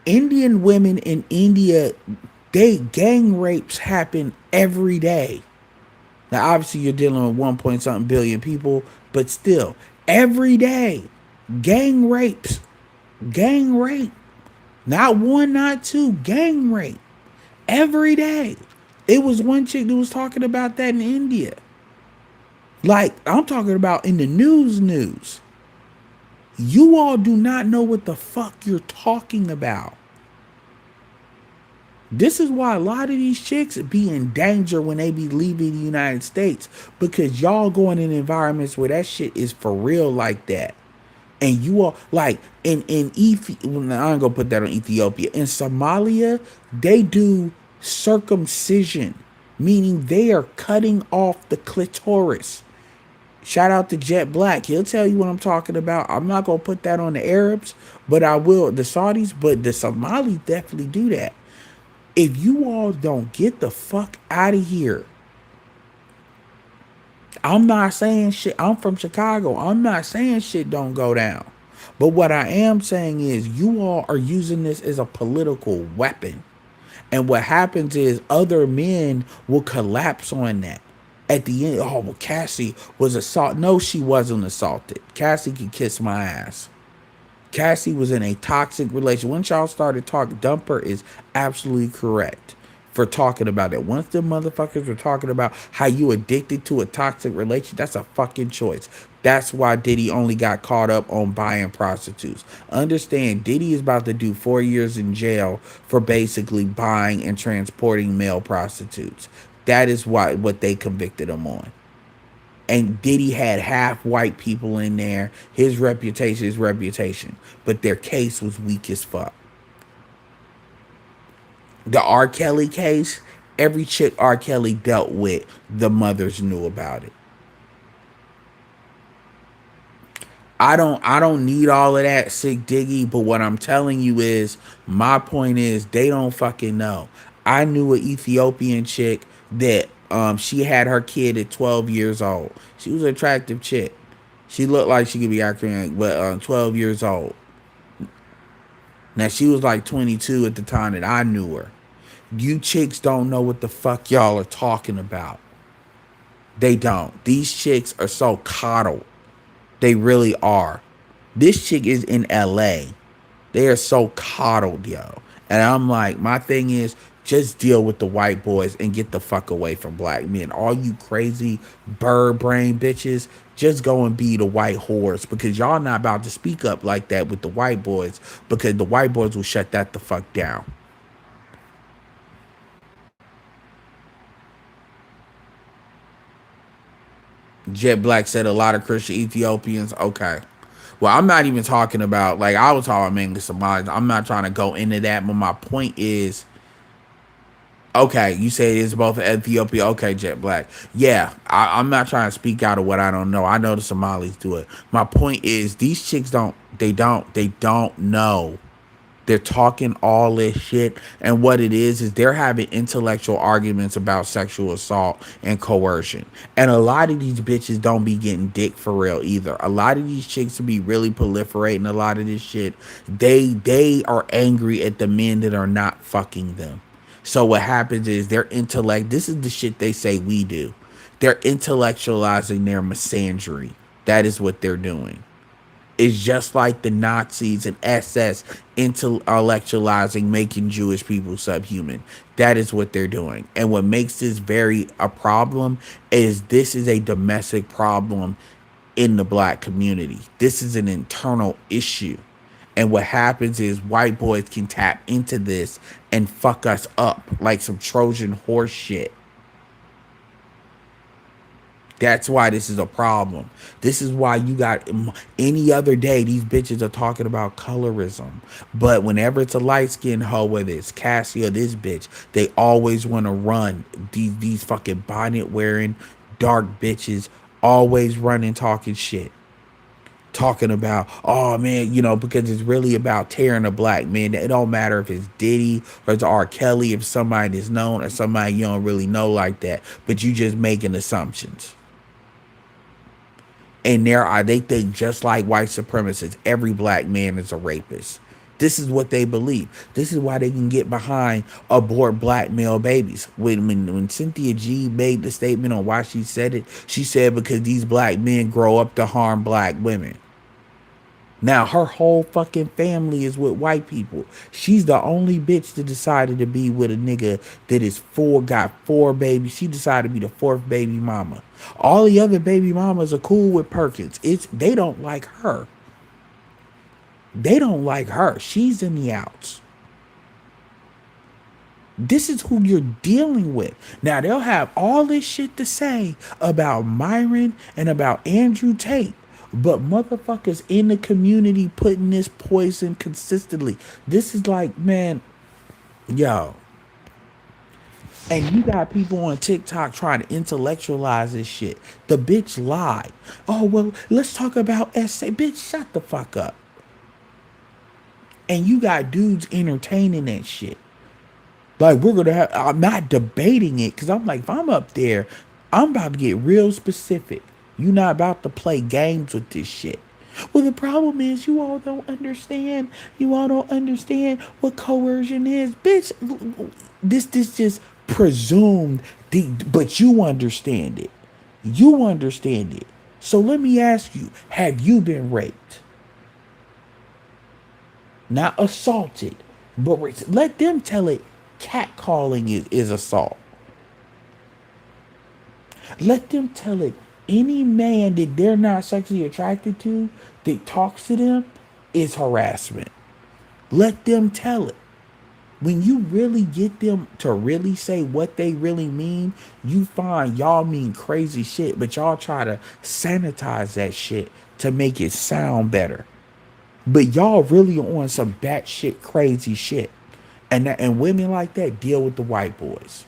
Indian women in India, they gang rapes happen every day. Now, obviously, you're dealing with 1 point something billion people, but still, every day, gang rapes, gang rape. Not one, not two, gang rape. Every day. It was one chick that was talking about that in India. Like, I'm talking about in the news. You all do not know what the fuck you're talking about. This is why a lot of these chicks be in danger when they be leaving the United States, because y'all going in environments where that shit is for real like that. And you all, like, in Ethiopia, I ain't gonna put that on Ethiopia. In Somalia, they do circumcision, meaning they are cutting off the clitoris. Shout out to Jet Black. He'll tell you what I'm talking about. I'm not gonna put that on the Arabs, but I will the Saudis, but the Somalis definitely do that. If you all don't get the fuck out of here, I'm not saying shit. I'm from Chicago. I'm not saying shit don't go down. But what I am saying is you all are using this as a political weapon. And what happens is other men will collapse on that. At the end, oh, well, Cassie was assaulted. No, she wasn't assaulted. Cassie could kiss my ass. Cassie was in a toxic relationship. Once y'all started talking, Dumper is absolutely correct for talking about it. Once the motherfuckers were talking about how you addicted to a toxic relationship, that's a fucking choice. That's why Diddy only got caught up on buying prostitutes. Understand, Diddy is about to do 4 years in jail for basically buying and transporting male prostitutes. That is what they convicted him on. And Diddy had half white people in there. His reputation. But their case was weak as fuck. The R. Kelly case, every chick R. Kelly dealt with, the mothers knew about it. I don't need all of that sick diggy, but what I'm telling you is, my point is, they don't fucking know. I knew an Ethiopian chick that she had her kid at 12 years old. She was an attractive chick. She looked like she could be acting, but 12 years old. Now she was like 22 at the time that I knew her. You chicks don't know what the fuck y'all are talking about. They don't. These chicks are so coddled. They really are. This chick is in LA. They are so coddled, yo. And I'm like, my thing is, just deal with the white boys and get the fuck away from black men. All you crazy bird brain bitches, just go and be the white whores, because y'all not about to speak up like that with the white boys, because the white boys will shut that the fuck down. Jet Black said a lot of Christian Ethiopians. Okay. Well, I'm not even talking about, like, I was talking mainly Somalis. I'm not trying to go into that, but my point is, okay, you say it's both Ethiopia. Okay, Jet Black. Yeah, I'm not trying to speak out of what I don't know. I know the Somalis do it. My point is, these chicks they don't know. They're talking all this shit, and what it is they're having intellectual arguments about sexual assault and coercion. And a lot of these bitches don't be getting dick for real either. A lot of these chicks will be really proliferating a lot of this shit. They are angry at the men that are not fucking them. So what happens is their intellect, this is the shit they say we do. They're intellectualizing their misandry. That is what they're doing. It's just like the Nazis and SS intellectualizing, making Jewish people subhuman. That is what they're doing. And what makes this very a problem is this is a domestic problem in the black community. This is an internal issue. And what happens is white boys can tap into this and fuck us up like some Trojan horse shit. That's why this is a problem. This is why you got any other day these bitches are talking about colorism, but whenever it's a light skinned hoe, whether it's Cassie or this bitch, they always want to run these fucking bonnet wearing dark bitches, always running talking shit, talking about, oh man, because it's really about tearing a black man. It don't matter if it's Diddy or it's R. Kelly, if somebody is known or somebody you don't really know like that, but you just making assumptions. And they think just like white supremacists, every black man is a rapist. This is what they believe. This is why they can get behind abort black male babies. When Cynthia G made the statement on why she said it, she said because these black men grow up to harm black women. Now her whole fucking family is with white people. She's the only bitch that decided to be with a nigga that got four babies. She decided to be the fourth baby mama. All the other baby mamas are cool with Perkins. They don't like her. They don't like her. She's in the outs. This is who you're dealing with. Now they'll have all this shit to say about Myron and about Andrew Tate. But motherfuckers in the community putting this poison consistently. This is like, man, yo. And you got people on TikTok trying to intellectualize this shit. The bitch lied. Oh, well, let's talk about SA. Bitch, shut the fuck up. And you got dudes entertaining that shit. Like, I'm not debating it, because I'm like, if I'm up there, I'm about to get real specific. You're not about to play games with this shit. Well, the problem is you all don't understand. You all don't understand what coercion is. Bitch, this just presumed, but you understand it. You understand it. So let me ask you, have you been raped? Not assaulted, but let them tell it. Catcalling is assault. Let them tell it. Any man that they're not sexually attracted to that talks to them is harassment. Let them tell it. When you really get them to really say what they really mean, you find y'all mean crazy shit, but y'all try to sanitize that shit to make it sound better. But y'all really on some batshit crazy shit. And women like that deal with the white boys.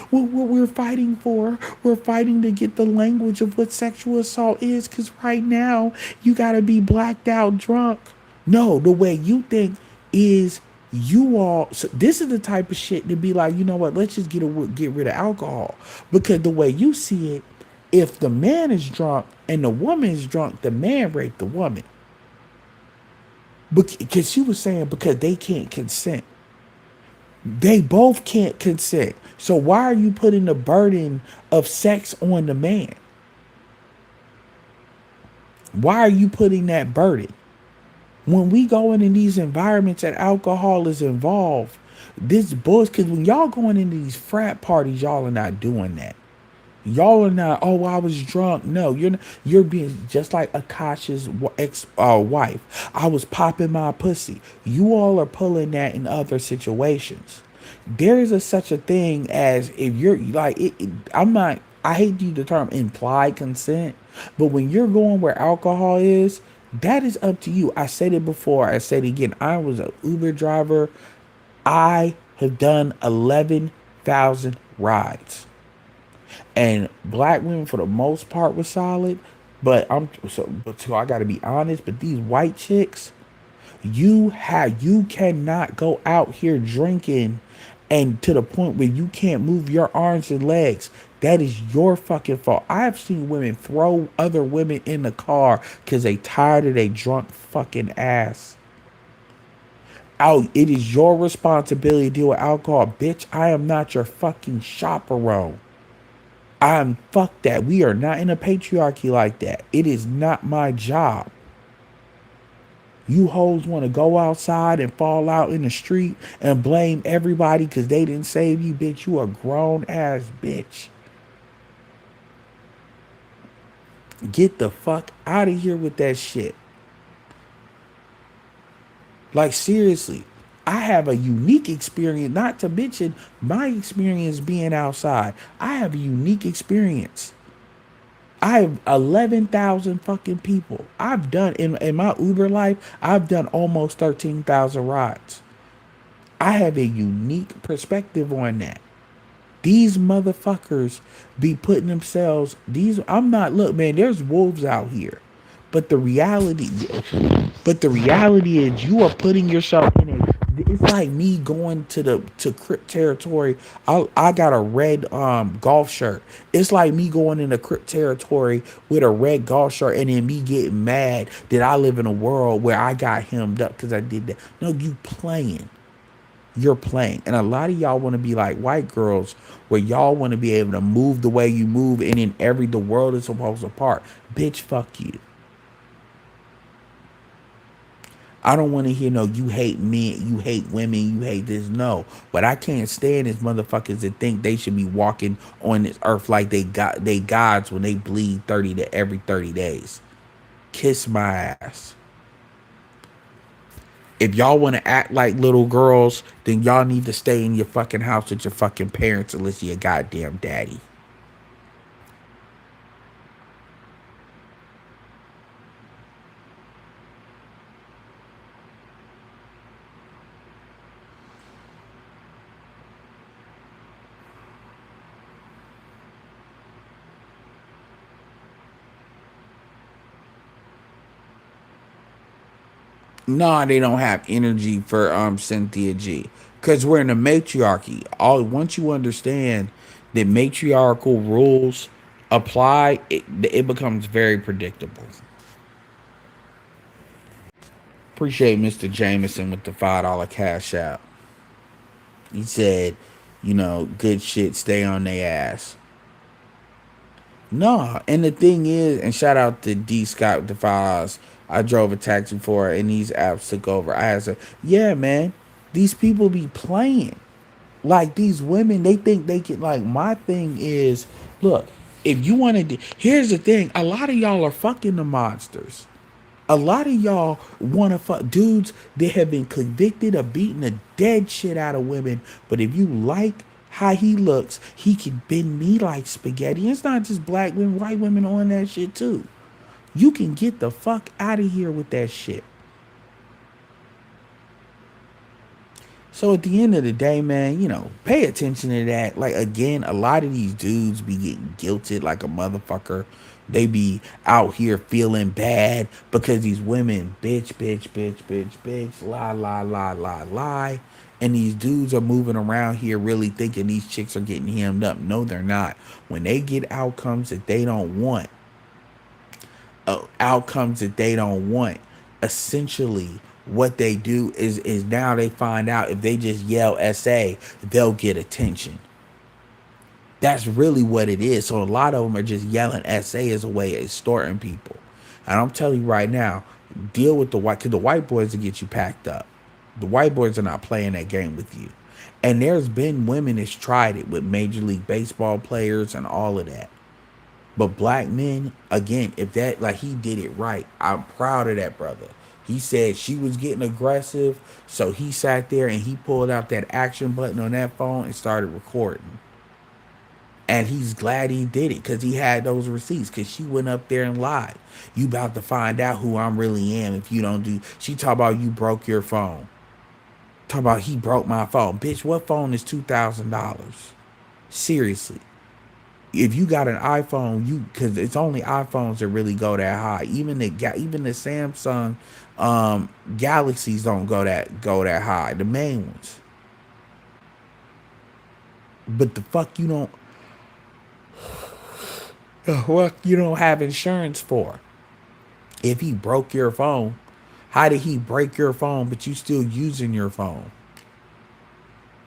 What we're fighting for, we're fighting to get the language of what sexual assault is, because right now you got to be blacked out drunk. No, the way you think is you all. So this is the type of shit to be like, you know what, let's just get rid of alcohol. Because the way you see it, if the man is drunk and the woman is drunk, the man raped the woman. Because she was saying because they can't consent. They both can't consent. So why are you putting the burden of sex on the man? Why are you putting that burden? When we go into these environments and alcohol is involved, this bullshit, because when y'all going into these frat parties, y'all are not doing that. Y'all are not, oh, I was drunk. No, you're not, you're being just like Akasha's wife. I was popping my pussy. You all are pulling that in other situations. There is such a thing as, if you're like, I hate to use the term implied consent, but when you're going where alcohol is, that is up to you. I said it before. I said it again. I was an Uber driver. I have done 11,000 rides. And black women for the most part were solid, but so I gotta be honest. But these white chicks, you cannot go out here drinking, and to the point where you can't move your arms and legs. That is your fucking fault. I have seen women throw other women in the car because they tired of their drunk fucking ass. Out, it is your responsibility to deal with alcohol, bitch. I am not your fucking chaperone. Fuck that. We are not in a patriarchy like that. It is not my job. You hoes want to go outside and fall out in the street and blame everybody because they didn't save you, bitch. You a grown ass bitch. Get the fuck out of here with that shit. Like, seriously. I have a unique experience, not to mention my experience being outside. I have a unique experience. I have 11,000 fucking people. I've done in my Uber life, I've done almost 13,000 rides. I have a unique perspective on that. These motherfuckers be putting themselves, these, I'm not, look, man, there's wolves out here. But the reality, is you are putting yourself in a, it's like me going to Crip territory. I got a red golf shirt. It's like me going into Crip territory with a red golf shirt and then me getting mad that I live in a world where I got hemmed up because I did that. No, you playing. You're playing. And a lot of y'all want to be like white girls where y'all want to be able to move the way you move and in the world is supposed to part. Bitch, fuck you. I don't want to hear no, you hate men, you hate women, you hate this. No. But I can't stand these motherfuckers that think they should be walking on this earth like they gods when they bleed 30 to every 30 days. Kiss my ass. If y'all want to act like little girls, then y'all need to stay in your fucking house with your fucking parents unless you're a goddamn daddy. No, they don't have energy for Cynthia G. Because we're in a matriarchy. All once you understand that matriarchal rules apply, it becomes very predictable. Appreciate Mr. Jameson with the $5 cash out. He said, good shit, stay on their ass. No, and the thing is, and shout out to D Scott with the files. I drove a taxi for her, and these apps took over. I asked her, yeah, man, these people be playing. Like these women, they think they can. Like my thing is, look, if you want to, here's the thing: a lot of y'all are fucking the monsters. A lot of y'all want to fuck dudes that have been convicted of beating the dead shit out of women. But if you like how he looks, he can bend me like spaghetti. It's not just black women, white women on that shit too. You can get the fuck out of here with that shit. So at the end of the day, man, pay attention to that. Like again, a lot of these dudes be getting guilted like a motherfucker. They be out here feeling bad because these women bitch, lie. And these dudes are moving around here really thinking these chicks are getting hemmed up. No, they're not. When they get outcomes that they don't want, essentially what they do is now they find out if they just yell SA, they'll get attention. That's really what it is. So a lot of them are just yelling SA as a way of extorting people. And I'm telling you right now, deal with the white, because the white boys will get you packed up. The white boys are not playing that game with you. And there's been women that's tried it with Major League Baseball players and all of that. But black men, again, if that, like, he did it right. I'm proud of that brother. He said she was getting aggressive, so he sat there and he pulled out that action button on that phone and started recording. And he's glad he did it because he had those receipts, because she went up there and lied. You about to find out who I really am if you don't do. She talk about you broke your phone. Talk about he broke my phone. Bitch, what phone is $2,000? Seriously. If you got an iPhone, because it's only iPhones that really go that high. Even the Samsung Galaxies don't go that high. The main ones. But the fuck you don't. What you don't have insurance for? If he broke your phone, how did he break your phone but you still using your phone?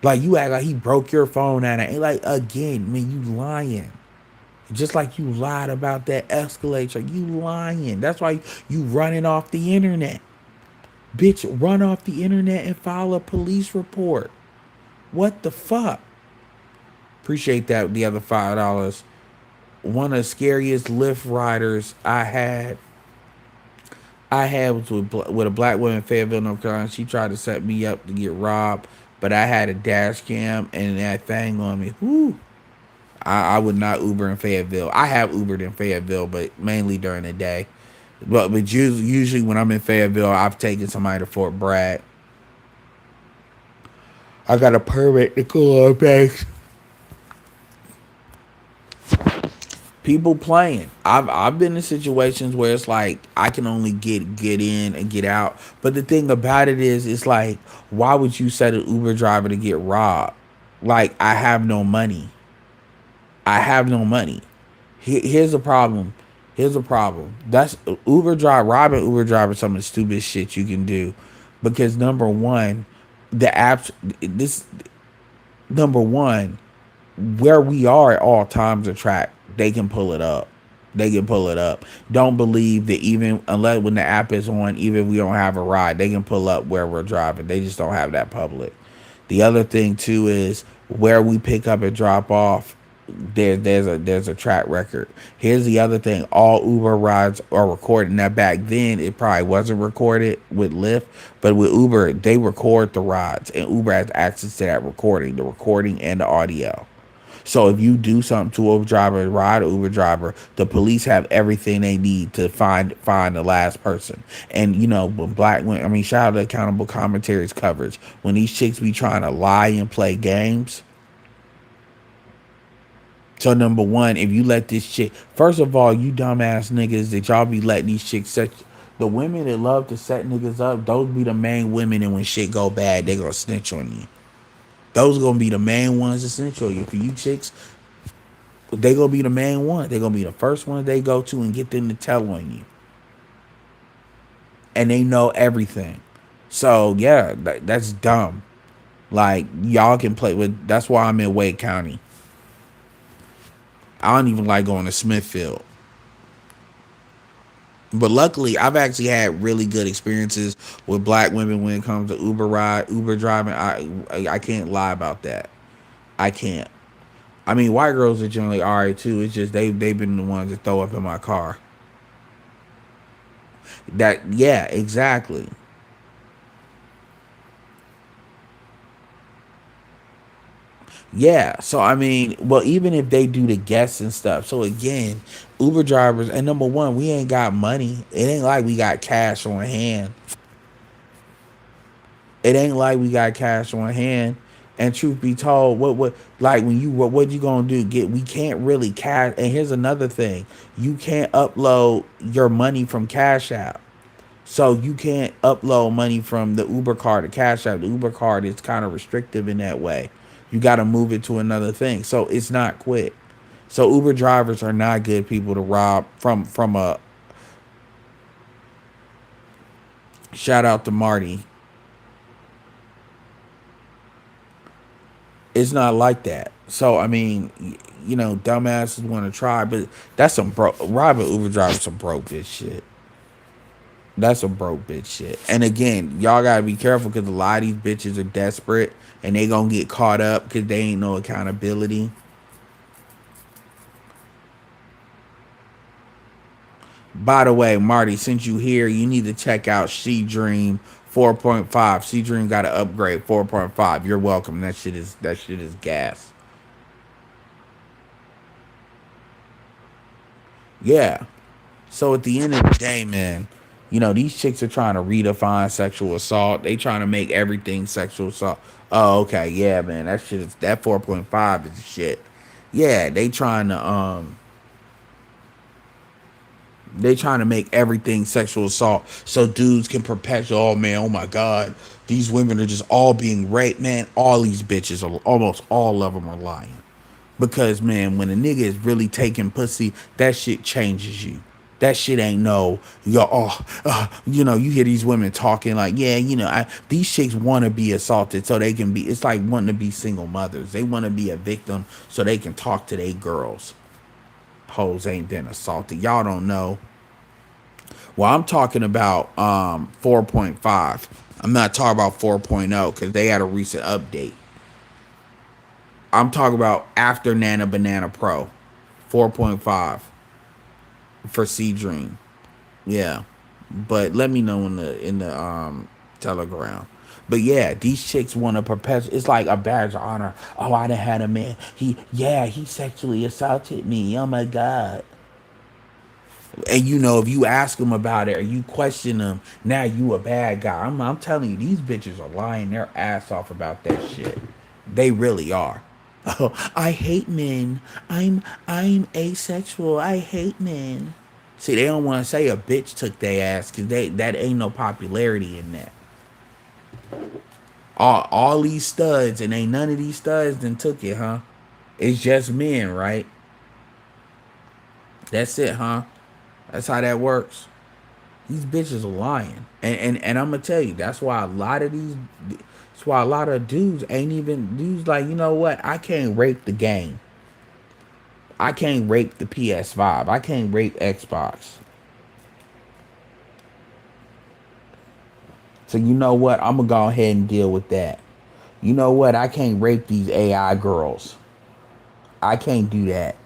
Like you act like he broke your phone and like again, man, you lying. Just like you lied about that Escalade truck, you lying. That's why you running off the internet. Bitch, run off the internet and file a police report. What the fuck? Appreciate that. The other $5. One of the scariest Lyft riders I had was with a black woman in Fayetteville, North Carolina. She tried to set me up to get robbed, but I had a dash cam and that thing on me. Whoo! I would not Uber in Fayetteville. I have Ubered in Fayetteville, but mainly during the day. But usually when I'm in Fayetteville, I've taken somebody to Fort Bragg. I got a permit to cool up eggs. People playing. I've been in situations where it's like I can only get in and get out. But the thing about it is, it's like, why would you set an Uber driver to get robbed? Like, I have no money. I have no money. Here's a problem. Here's a problem. That's Uber drive. Robbing Uber driver is some of the stupidest shit you can do, because number one, the apps. This number one, where we are at all times of track, they can pull it up. They can pull it up. Don't believe that even unless when the app is on, even if we don't have a ride, they can pull up where we're driving. They just don't have that public. The other thing too is where we pick up and drop off. There's a track record. Here's the other thing: all Uber rides are recorded. Now back then it probably wasn't recorded with Lyft, but with Uber they record the rides, and Uber has access to that recording, the recording and the audio. So if you do something to Uber driver, ride an Uber driver, the police have everything they need to find the last person. And you know, when I mean, shout out to Accountable Commentaries coverage. When these chicks be trying to lie and play games. So number one, if you let this chick, first of all, you dumbass niggas that y'all be letting these chicks set, the women that love to set niggas up, those be the main women, and when shit go bad, they gonna snitch on you. Those are gonna be the main ones to snitch on you. For you chicks, they gonna be the main one. They gonna be the first one they go to and get them to tell on you, and they know everything. So yeah, that's dumb. Like, y'all can play with. That's why I'm in Wake County. I don't even like going to Smithfield. But luckily, I've actually had really good experiences with black women when it comes to Uber driving. I can't lie about that. I can't. I mean, white girls are generally alright too. It's just they've been the ones that throw up in my car. That, yeah, exactly. Yeah, so I mean, well, even if they do the guests and stuff. So again, Uber drivers, and number one, we ain't got money. It ain't like we got cash on hand. It ain't like we got cash on hand. And truth be told, what like when you what you gonna do? We can't really cash. And here's another thing: you can't upload your money from Cash App. So you can't upload money from the Uber card to Cash App. The Uber card is kind of restrictive in that way. You got to move it to another thing. So it's not quick. So Uber drivers are not good people to rob from a. Shout out to Marty. It's not like that. So I mean, you know, dumbasses want to try, but that's some robbing Uber drivers some broke bitch shit. That's some broke bitch shit. And again, y'all gotta be careful because a lot of these bitches are desperate and they gonna get caught up because they ain't no accountability. By the way, Marty, since you here, you need to check out She Dream 4.5. She Dream got an upgrade 4.5. You're welcome. That shit is gas. Yeah. So at the end of the day, man, you know, these chicks are trying to redefine sexual assault. They trying to make everything sexual assault. Oh, okay, yeah, man. That 4.5 is shit. Yeah, they trying to make everything sexual assault so dudes can perpetuate. Oh man, oh my god, these women are just all being raped. Man, all these bitches are, almost all of them are lying. Because man, when a nigga is really taking pussy, that shit changes you. That shit ain't no, you know, you hear these women talking like, yeah, you know, these chicks want to be assaulted so they can be, it's like wanting to be single mothers. They want to be a victim so they can talk to their girls. Hoes ain't been assaulted. Y'all don't know. Well, I'm talking about 4.5. I'm not talking about 4.0 because they had a recent update. I'm talking about after Nana Banana Pro, 4.5 for Sea Dream. Yeah, but let me know in the Telegram. But yeah, these chicks want to perpetuate. It's like a badge of honor. Oh, I done had a man. He sexually assaulted me. Oh my god. And you know, if you ask them about it or you question them, now you a bad guy. I'm telling you, these bitches are lying their ass off about that shit. They really are. Oh, I hate men. I'm asexual. I hate men. See, they don't want to say a bitch took their ass because that ain't no popularity in that. All these studs and ain't none of these studs then took it, huh? It's just men, right? That's it, huh? That's how that works. These bitches are lying, and I'm gonna tell you that's why a lot of these, that's why a lot of dudes ain't even dudes like, you know what? I can't rape the game. I can't rape the PS5. I can't rape Xbox. So you know what? I'm gonna go ahead and deal with that. You know what? I can't rape these AI girls. I can't do that.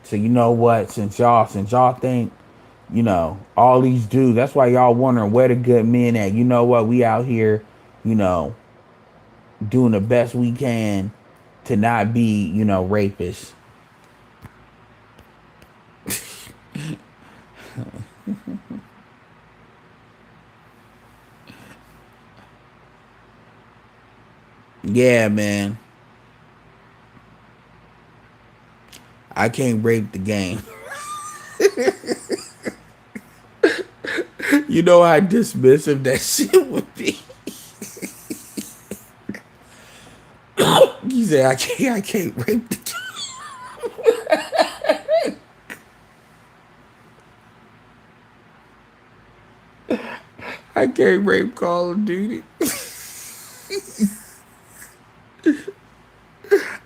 So you know what? Since y'all think, you know, all these dudes, that's why y'all wondering where the good men at. You know what? We out here, you know, doing the best we can to not be, you know, rapists. Yeah, man. I can't rape the game. You know how dismissive that shit would be. You say I can't rape the game. I can't rape Call of Duty.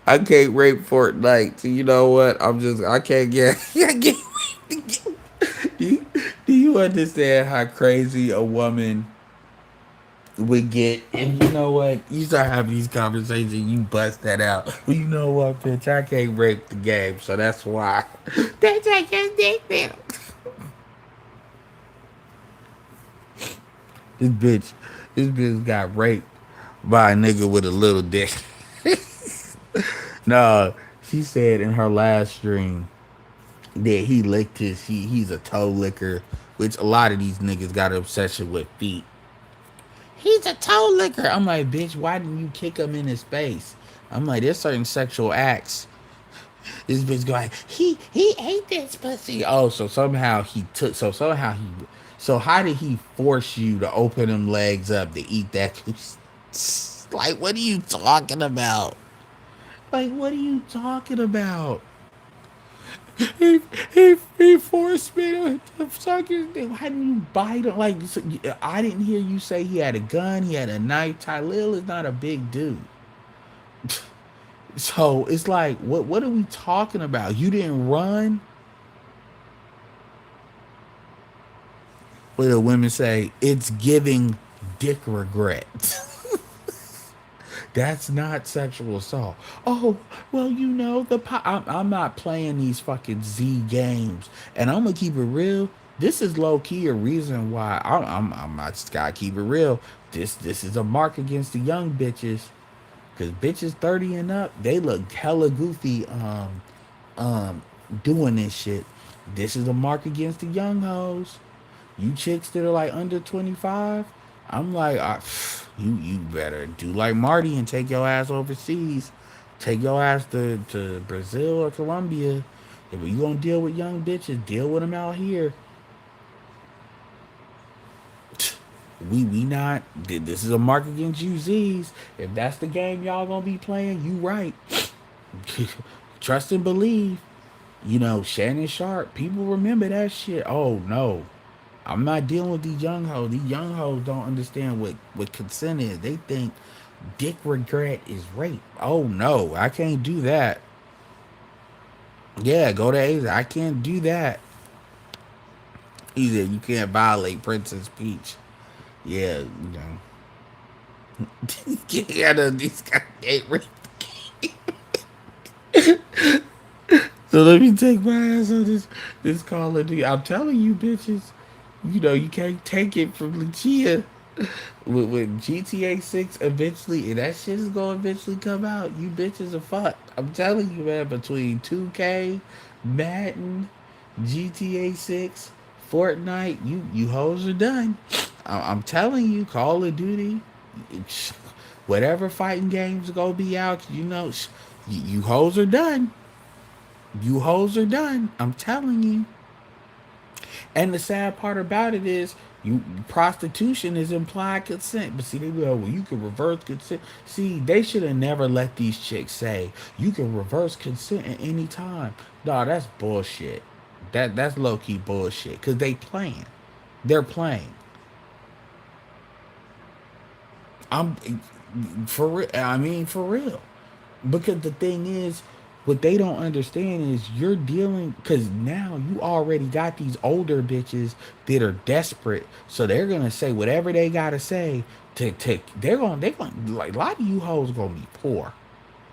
I can't rape Fortnite. So you know what? I can't get I can't rape the game. Do you understand how crazy a woman would get? And you know what? You start having these conversations, you bust that out. Well, you know what, bitch? I can't rape the game, so that's why. That's like your nickname. This bitch, this bitch got raped by a nigga with a little dick. No, she said in her last stream that he licked he's a toe licker, which a lot of these niggas got an obsession with feet. He's a toe licker. I'm like, bitch, why didn't you kick him in his face? I'm like, there's certain sexual acts. This bitch going, he ate this pussy. Oh, so how did he force you to open them legs up to eat that? Like, what are you talking about? Like, what are you talking about? He forced me to suck his dick. Why didn't you bite him? Like, so, I didn't hear you say he had a gun, he had a knife. Tylil is not a big dude. So it's like, what are we talking about? You didn't run? What do women say? It's giving dick regret. That's not sexual assault. Oh, well, you know, I'm not playing these fucking Z games. And I'm going to keep it real. This is low key a reason why I just got to keep it real. This is a mark against the young bitches. Because bitches 30 and up, they look hella goofy um, doing this shit. This is a mark against the young hoes. You chicks that are like under 25, I'm like, you better do like Marty and take your ass overseas. Take your ass to Brazil or Colombia. If you gonna deal with young bitches, deal with them out here. We not. This is a mark against you Z's. If that's the game y'all gonna be playing, you right. Trust and believe. You know, Shannon Sharp. People remember that shit. Oh no, I'm not dealing with these young hoes. These young hoes don't understand what consent is. They think dick regret is rape. Oh no, I can't do that. Yeah, go to Asia. I can't do that. He said you can't violate Princess Peach. Yeah, you know. Yeah, these guys ain't real. So let me take my ass on this Call of Duty. I'm telling you, bitches, you know you can't take it from Lucia. With GTA 6 eventually, and that shit is gonna eventually come out. You bitches are fucked. I'm telling you, man. Between 2K, Madden, GTA 6, Fortnite, you hoes are done. I'm telling you, Call of Duty, whatever fighting games gonna be out, you know, you hoes are done. You hoes are done. I'm telling you. And the sad part about it is, you prostitution is implied consent. But see, they go, well, you can reverse consent. See, they should have never let these chicks say you can reverse consent at any time. Nah, that's bullshit. That's low key bullshit. Cause they playing. They're playing. I'm for real. I mean, for real. Because the thing is, what they don't understand is you're dealing, because now you already got these older bitches that are desperate, so they're gonna say whatever they gotta say to they're gonna like, a lot of you hoes gonna be poor.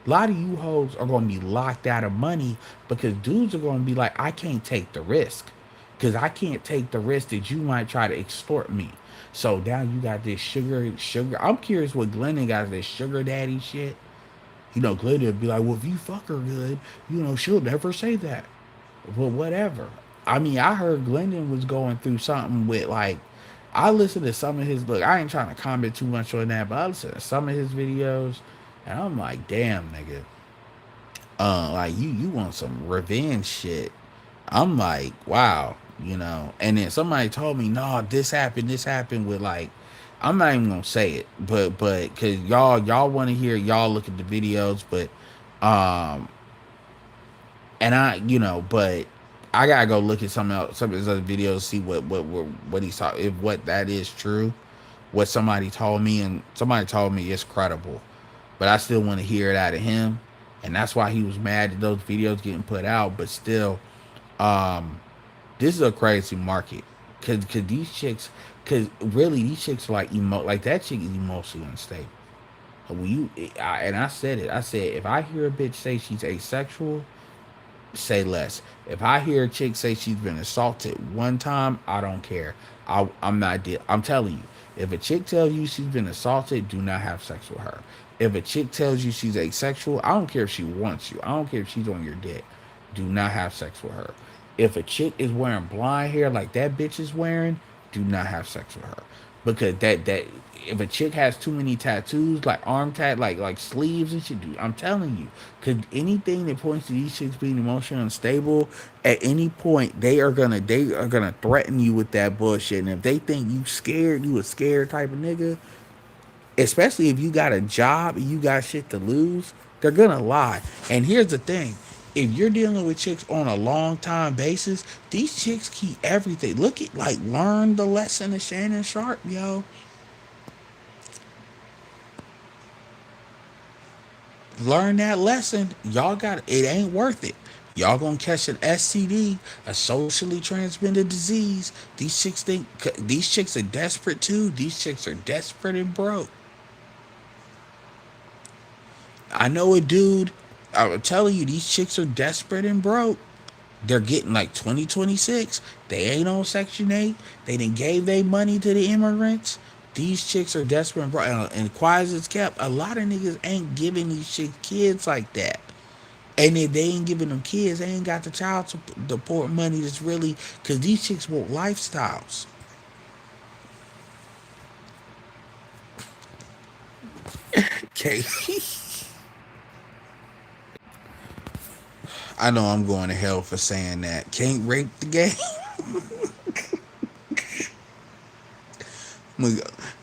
A lot of you hoes are gonna be locked out of money because dudes are gonna be like, I can't take the risk. Cause I can't take the risk that you might try to extort me. So now you got this sugar. I'm curious what Glennon got, this sugar daddy shit. You know, Glenda would be like, well, if you fuck her good, you know, she'll never say that. Well, whatever. I mean, I heard Glendon was going through something with, like, I listened to some of his, look, I ain't trying to comment too much on that, but I listened to some of his videos, and I'm like, damn, nigga. Like, you want some revenge shit. I'm like, wow, you know. And then somebody told me, no, this happened with, like, I'm not even gonna say it, but cause y'all want to hear, y'all look at the videos, but um, and I, you know, but I gotta go look at some of his other videos, see what he's talking, if what that is true, what somebody told me, and somebody told me it's credible, but I still want to hear it out of him, and that's why he was mad at those videos getting put out. But still, um, this is a crazy market, cause these chicks, cause really these chicks are like like that chick is emotionally unstable. When and I said it, I said if I hear a bitch say she's asexual, say less. If I hear a chick say she's been assaulted one time, I don't care. I'm not. I'm telling you, if a chick tells you she's been assaulted, do not have sex with her. If a chick tells you she's asexual, I don't care if she wants you. I don't care if she's on your dick. Do not have sex with her. If a chick is wearing blonde hair like that bitch is wearing, do not have sex with her. Because that if a chick has too many tattoos, like arm like sleeves and shit, dude, I'm telling you, because anything that points to these chicks being emotionally unstable, at any point they are gonna threaten you with that bullshit. And if they think you a scared type of nigga, especially if you got a job and you got shit to lose, they're gonna lie. And here's the thing. If you're dealing with chicks on a long time basis, these chicks keep everything. Look at, like, learn the lesson of Shannon Sharp, yo. Learn that lesson. Y'all got it. Ain't worth it. Y'all gonna catch an STD, a socially transmitted disease. These chicks are desperate too. These chicks are desperate and broke. I know a dude. I'm telling you, these chicks are desperate and broke. They're getting like 2026. They ain't on Section 8. They didn't gave their money to the immigrants. These chicks are desperate and broke. And quiet as it's kept, a lot of niggas ain't giving these chicks kids like that. And if they ain't giving them kids, they ain't got the child support money that's really, because these chicks want lifestyles. Okay. I know I'm going to hell for saying that. Can't rape the game.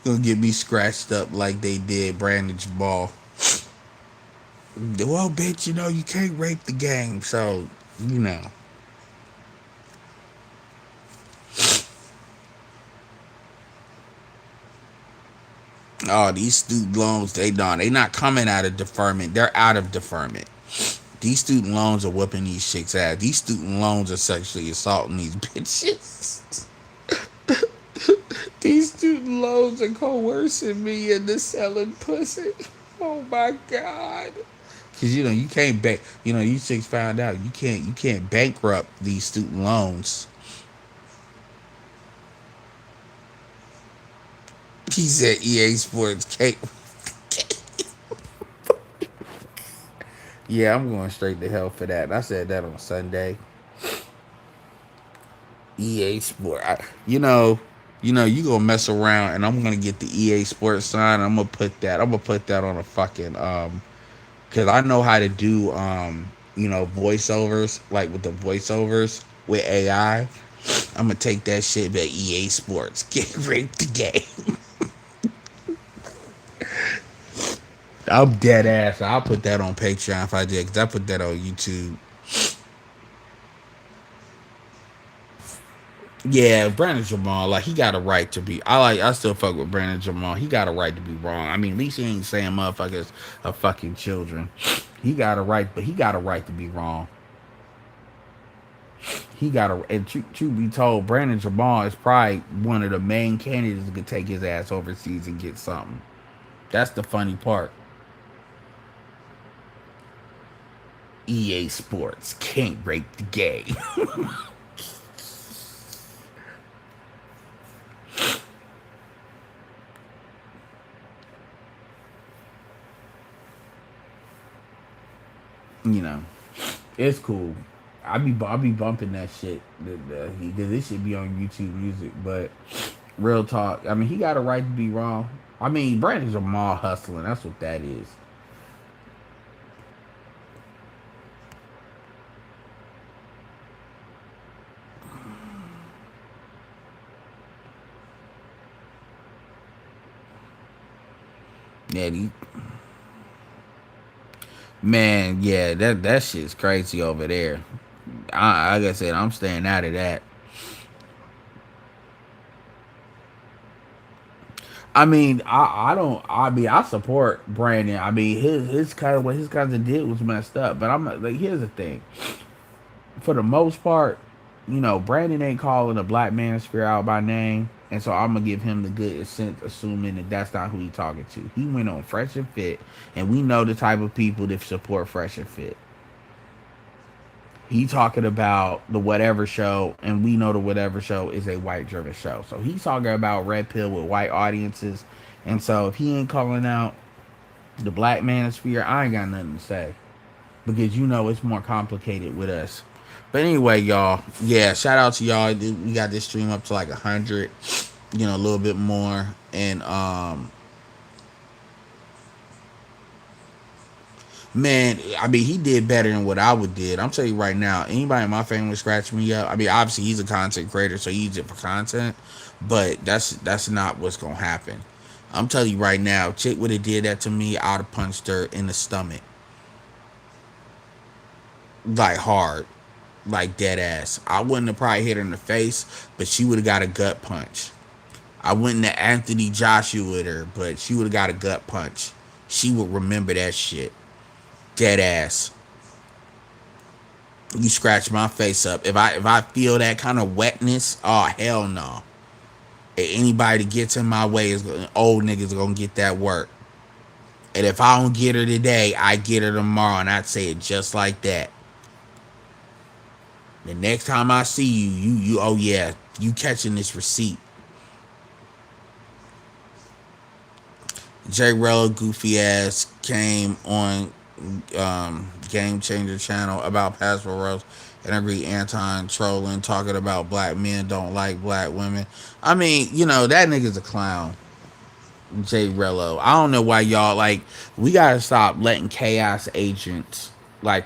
Gonna get me scratched up like they did Brandon Ball. Well, bitch, you know you can't rape the game, so you know. Oh, these student loans, they not coming out of deferment. They're out of deferment. These student loans are whooping these chicks' ass. These student loans are sexually assaulting these bitches. These student loans are coercing me into selling pussy. Oh my god. Cause you can't bank. You six found out you can't bankrupt these student loans. He said EA Sports can't. Yeah, I'm going straight to hell for that. I said that on Sunday. EA Sport. You gonna mess around, and I'm gonna get the EA Sports sign. I'm gonna put that. I'm gonna put that on a fucking because I know how to do voiceovers, like with the voiceovers with AI. I'm gonna take that shit to EA Sports. Get raped the game. I'm dead ass. I'll put that on Patreon if I did, because I put that on YouTube. Yeah, Brandon Jamal, like he got a right to be. I still fuck with Brandon Jamal. He got a right to be wrong. I mean, at least he ain't saying motherfuckers are fucking children. He got a right, but he got a right to be wrong. He got a. And truth be told, Brandon Jamal is probably one of the main candidates that could take his ass overseas and get something. That's the funny part. EA Sports can't rape the game. you know, it's cool. I be bumping that shit because this should be on YouTube Music. But real talk, I mean, he got a right to be wrong. I mean, Brandon Jamal hustling. That's what that is. Yeah, man. Yeah, that shit's crazy over there. Like I said, I'm staying out of that. I mean, I don't. I mean, I support Brandon. I mean, his kind of what his kinds of did was messed up. But I'm like, here's the thing. For the most part, Brandon ain't calling a black manosphere out by name, and so I'm gonna give him the good sense, assuming that that's not who he talking to. He went on Fresh and Fit, and we know the type of people that support Fresh and Fit. He talking about the whatever show, and we know the whatever show is a white driven show. So he's talking about Red Pill with white audiences, and so if he ain't calling out the black manosphere, I ain't got nothing to say because it's more complicated with us. But anyway, y'all, yeah, shout out to y'all. We got this stream up to like 100, a little bit more, and man, I mean, he did better than what I would did. I'm telling you right now, anybody in my family scratch me up. I mean, obviously he's a content creator, so he uses it for content, but that's not what's gonna happen. I'm telling you right now, chick would have did that to me, I'd have punched her in the stomach, like hard, like dead ass. I wouldn't have probably hit her in the face, but she would have got a gut punch. I wouldn't have Anthony Joshua with her, but she would have got a gut punch. She would remember that shit. Dead ass. You scratch my face up. If I feel that kind of wetness, oh hell no. Anybody that gets in my way is old niggas are gonna get that work. And if I don't get her today, I get her tomorrow, and I'd say it just like that. The next time I see you oh yeah, you catching this receipt. Jay Rello goofy ass came on Game Changer channel about Passport Rose and agree Anton trolling, talking about black men don't like black women. I mean, that nigga's a clown. Jay Rello. I don't know why y'all we gotta stop letting chaos agents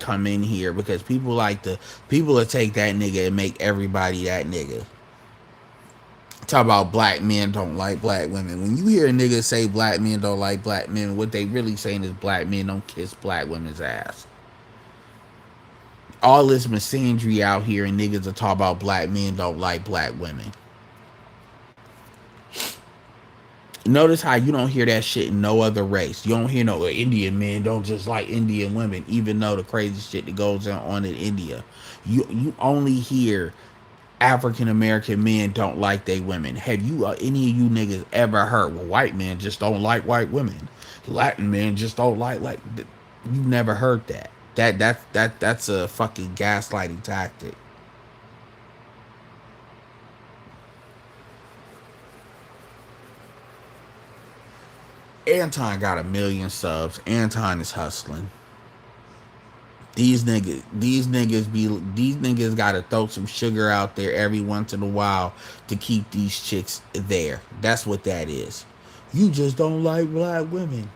come in here because people will take that nigga and make everybody that nigga. Talk about black men don't like black women. When you hear a nigga say black men don't like black men, what they really saying is black men don't kiss black women's ass. All this misandry out here, and niggas are talking about black men don't like black women. Notice how you don't hear that shit in no other race. You don't hear no Indian men don't just like Indian women, even though the crazy shit that goes on in India. You only hear African American men don't like they women. Have you any of you niggas ever heard? Well, white men just don't like white women. Latin men just don't like. You never heard that. That's a fucking gaslighting tactic. Anton got 1 million subs. Anton is hustling. These niggas gotta throw some sugar out there every once in a while to keep these chicks there. That's what that is. You just don't like black women.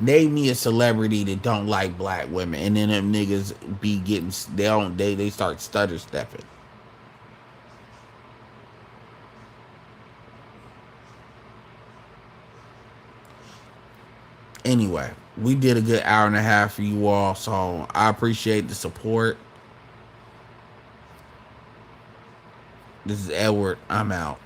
Name me a celebrity that don't like black women, and then them niggas be getting they start stutter stepping. Anyway, we did a good hour and a half for you all, so I appreciate the support. This is Edward. I'm out.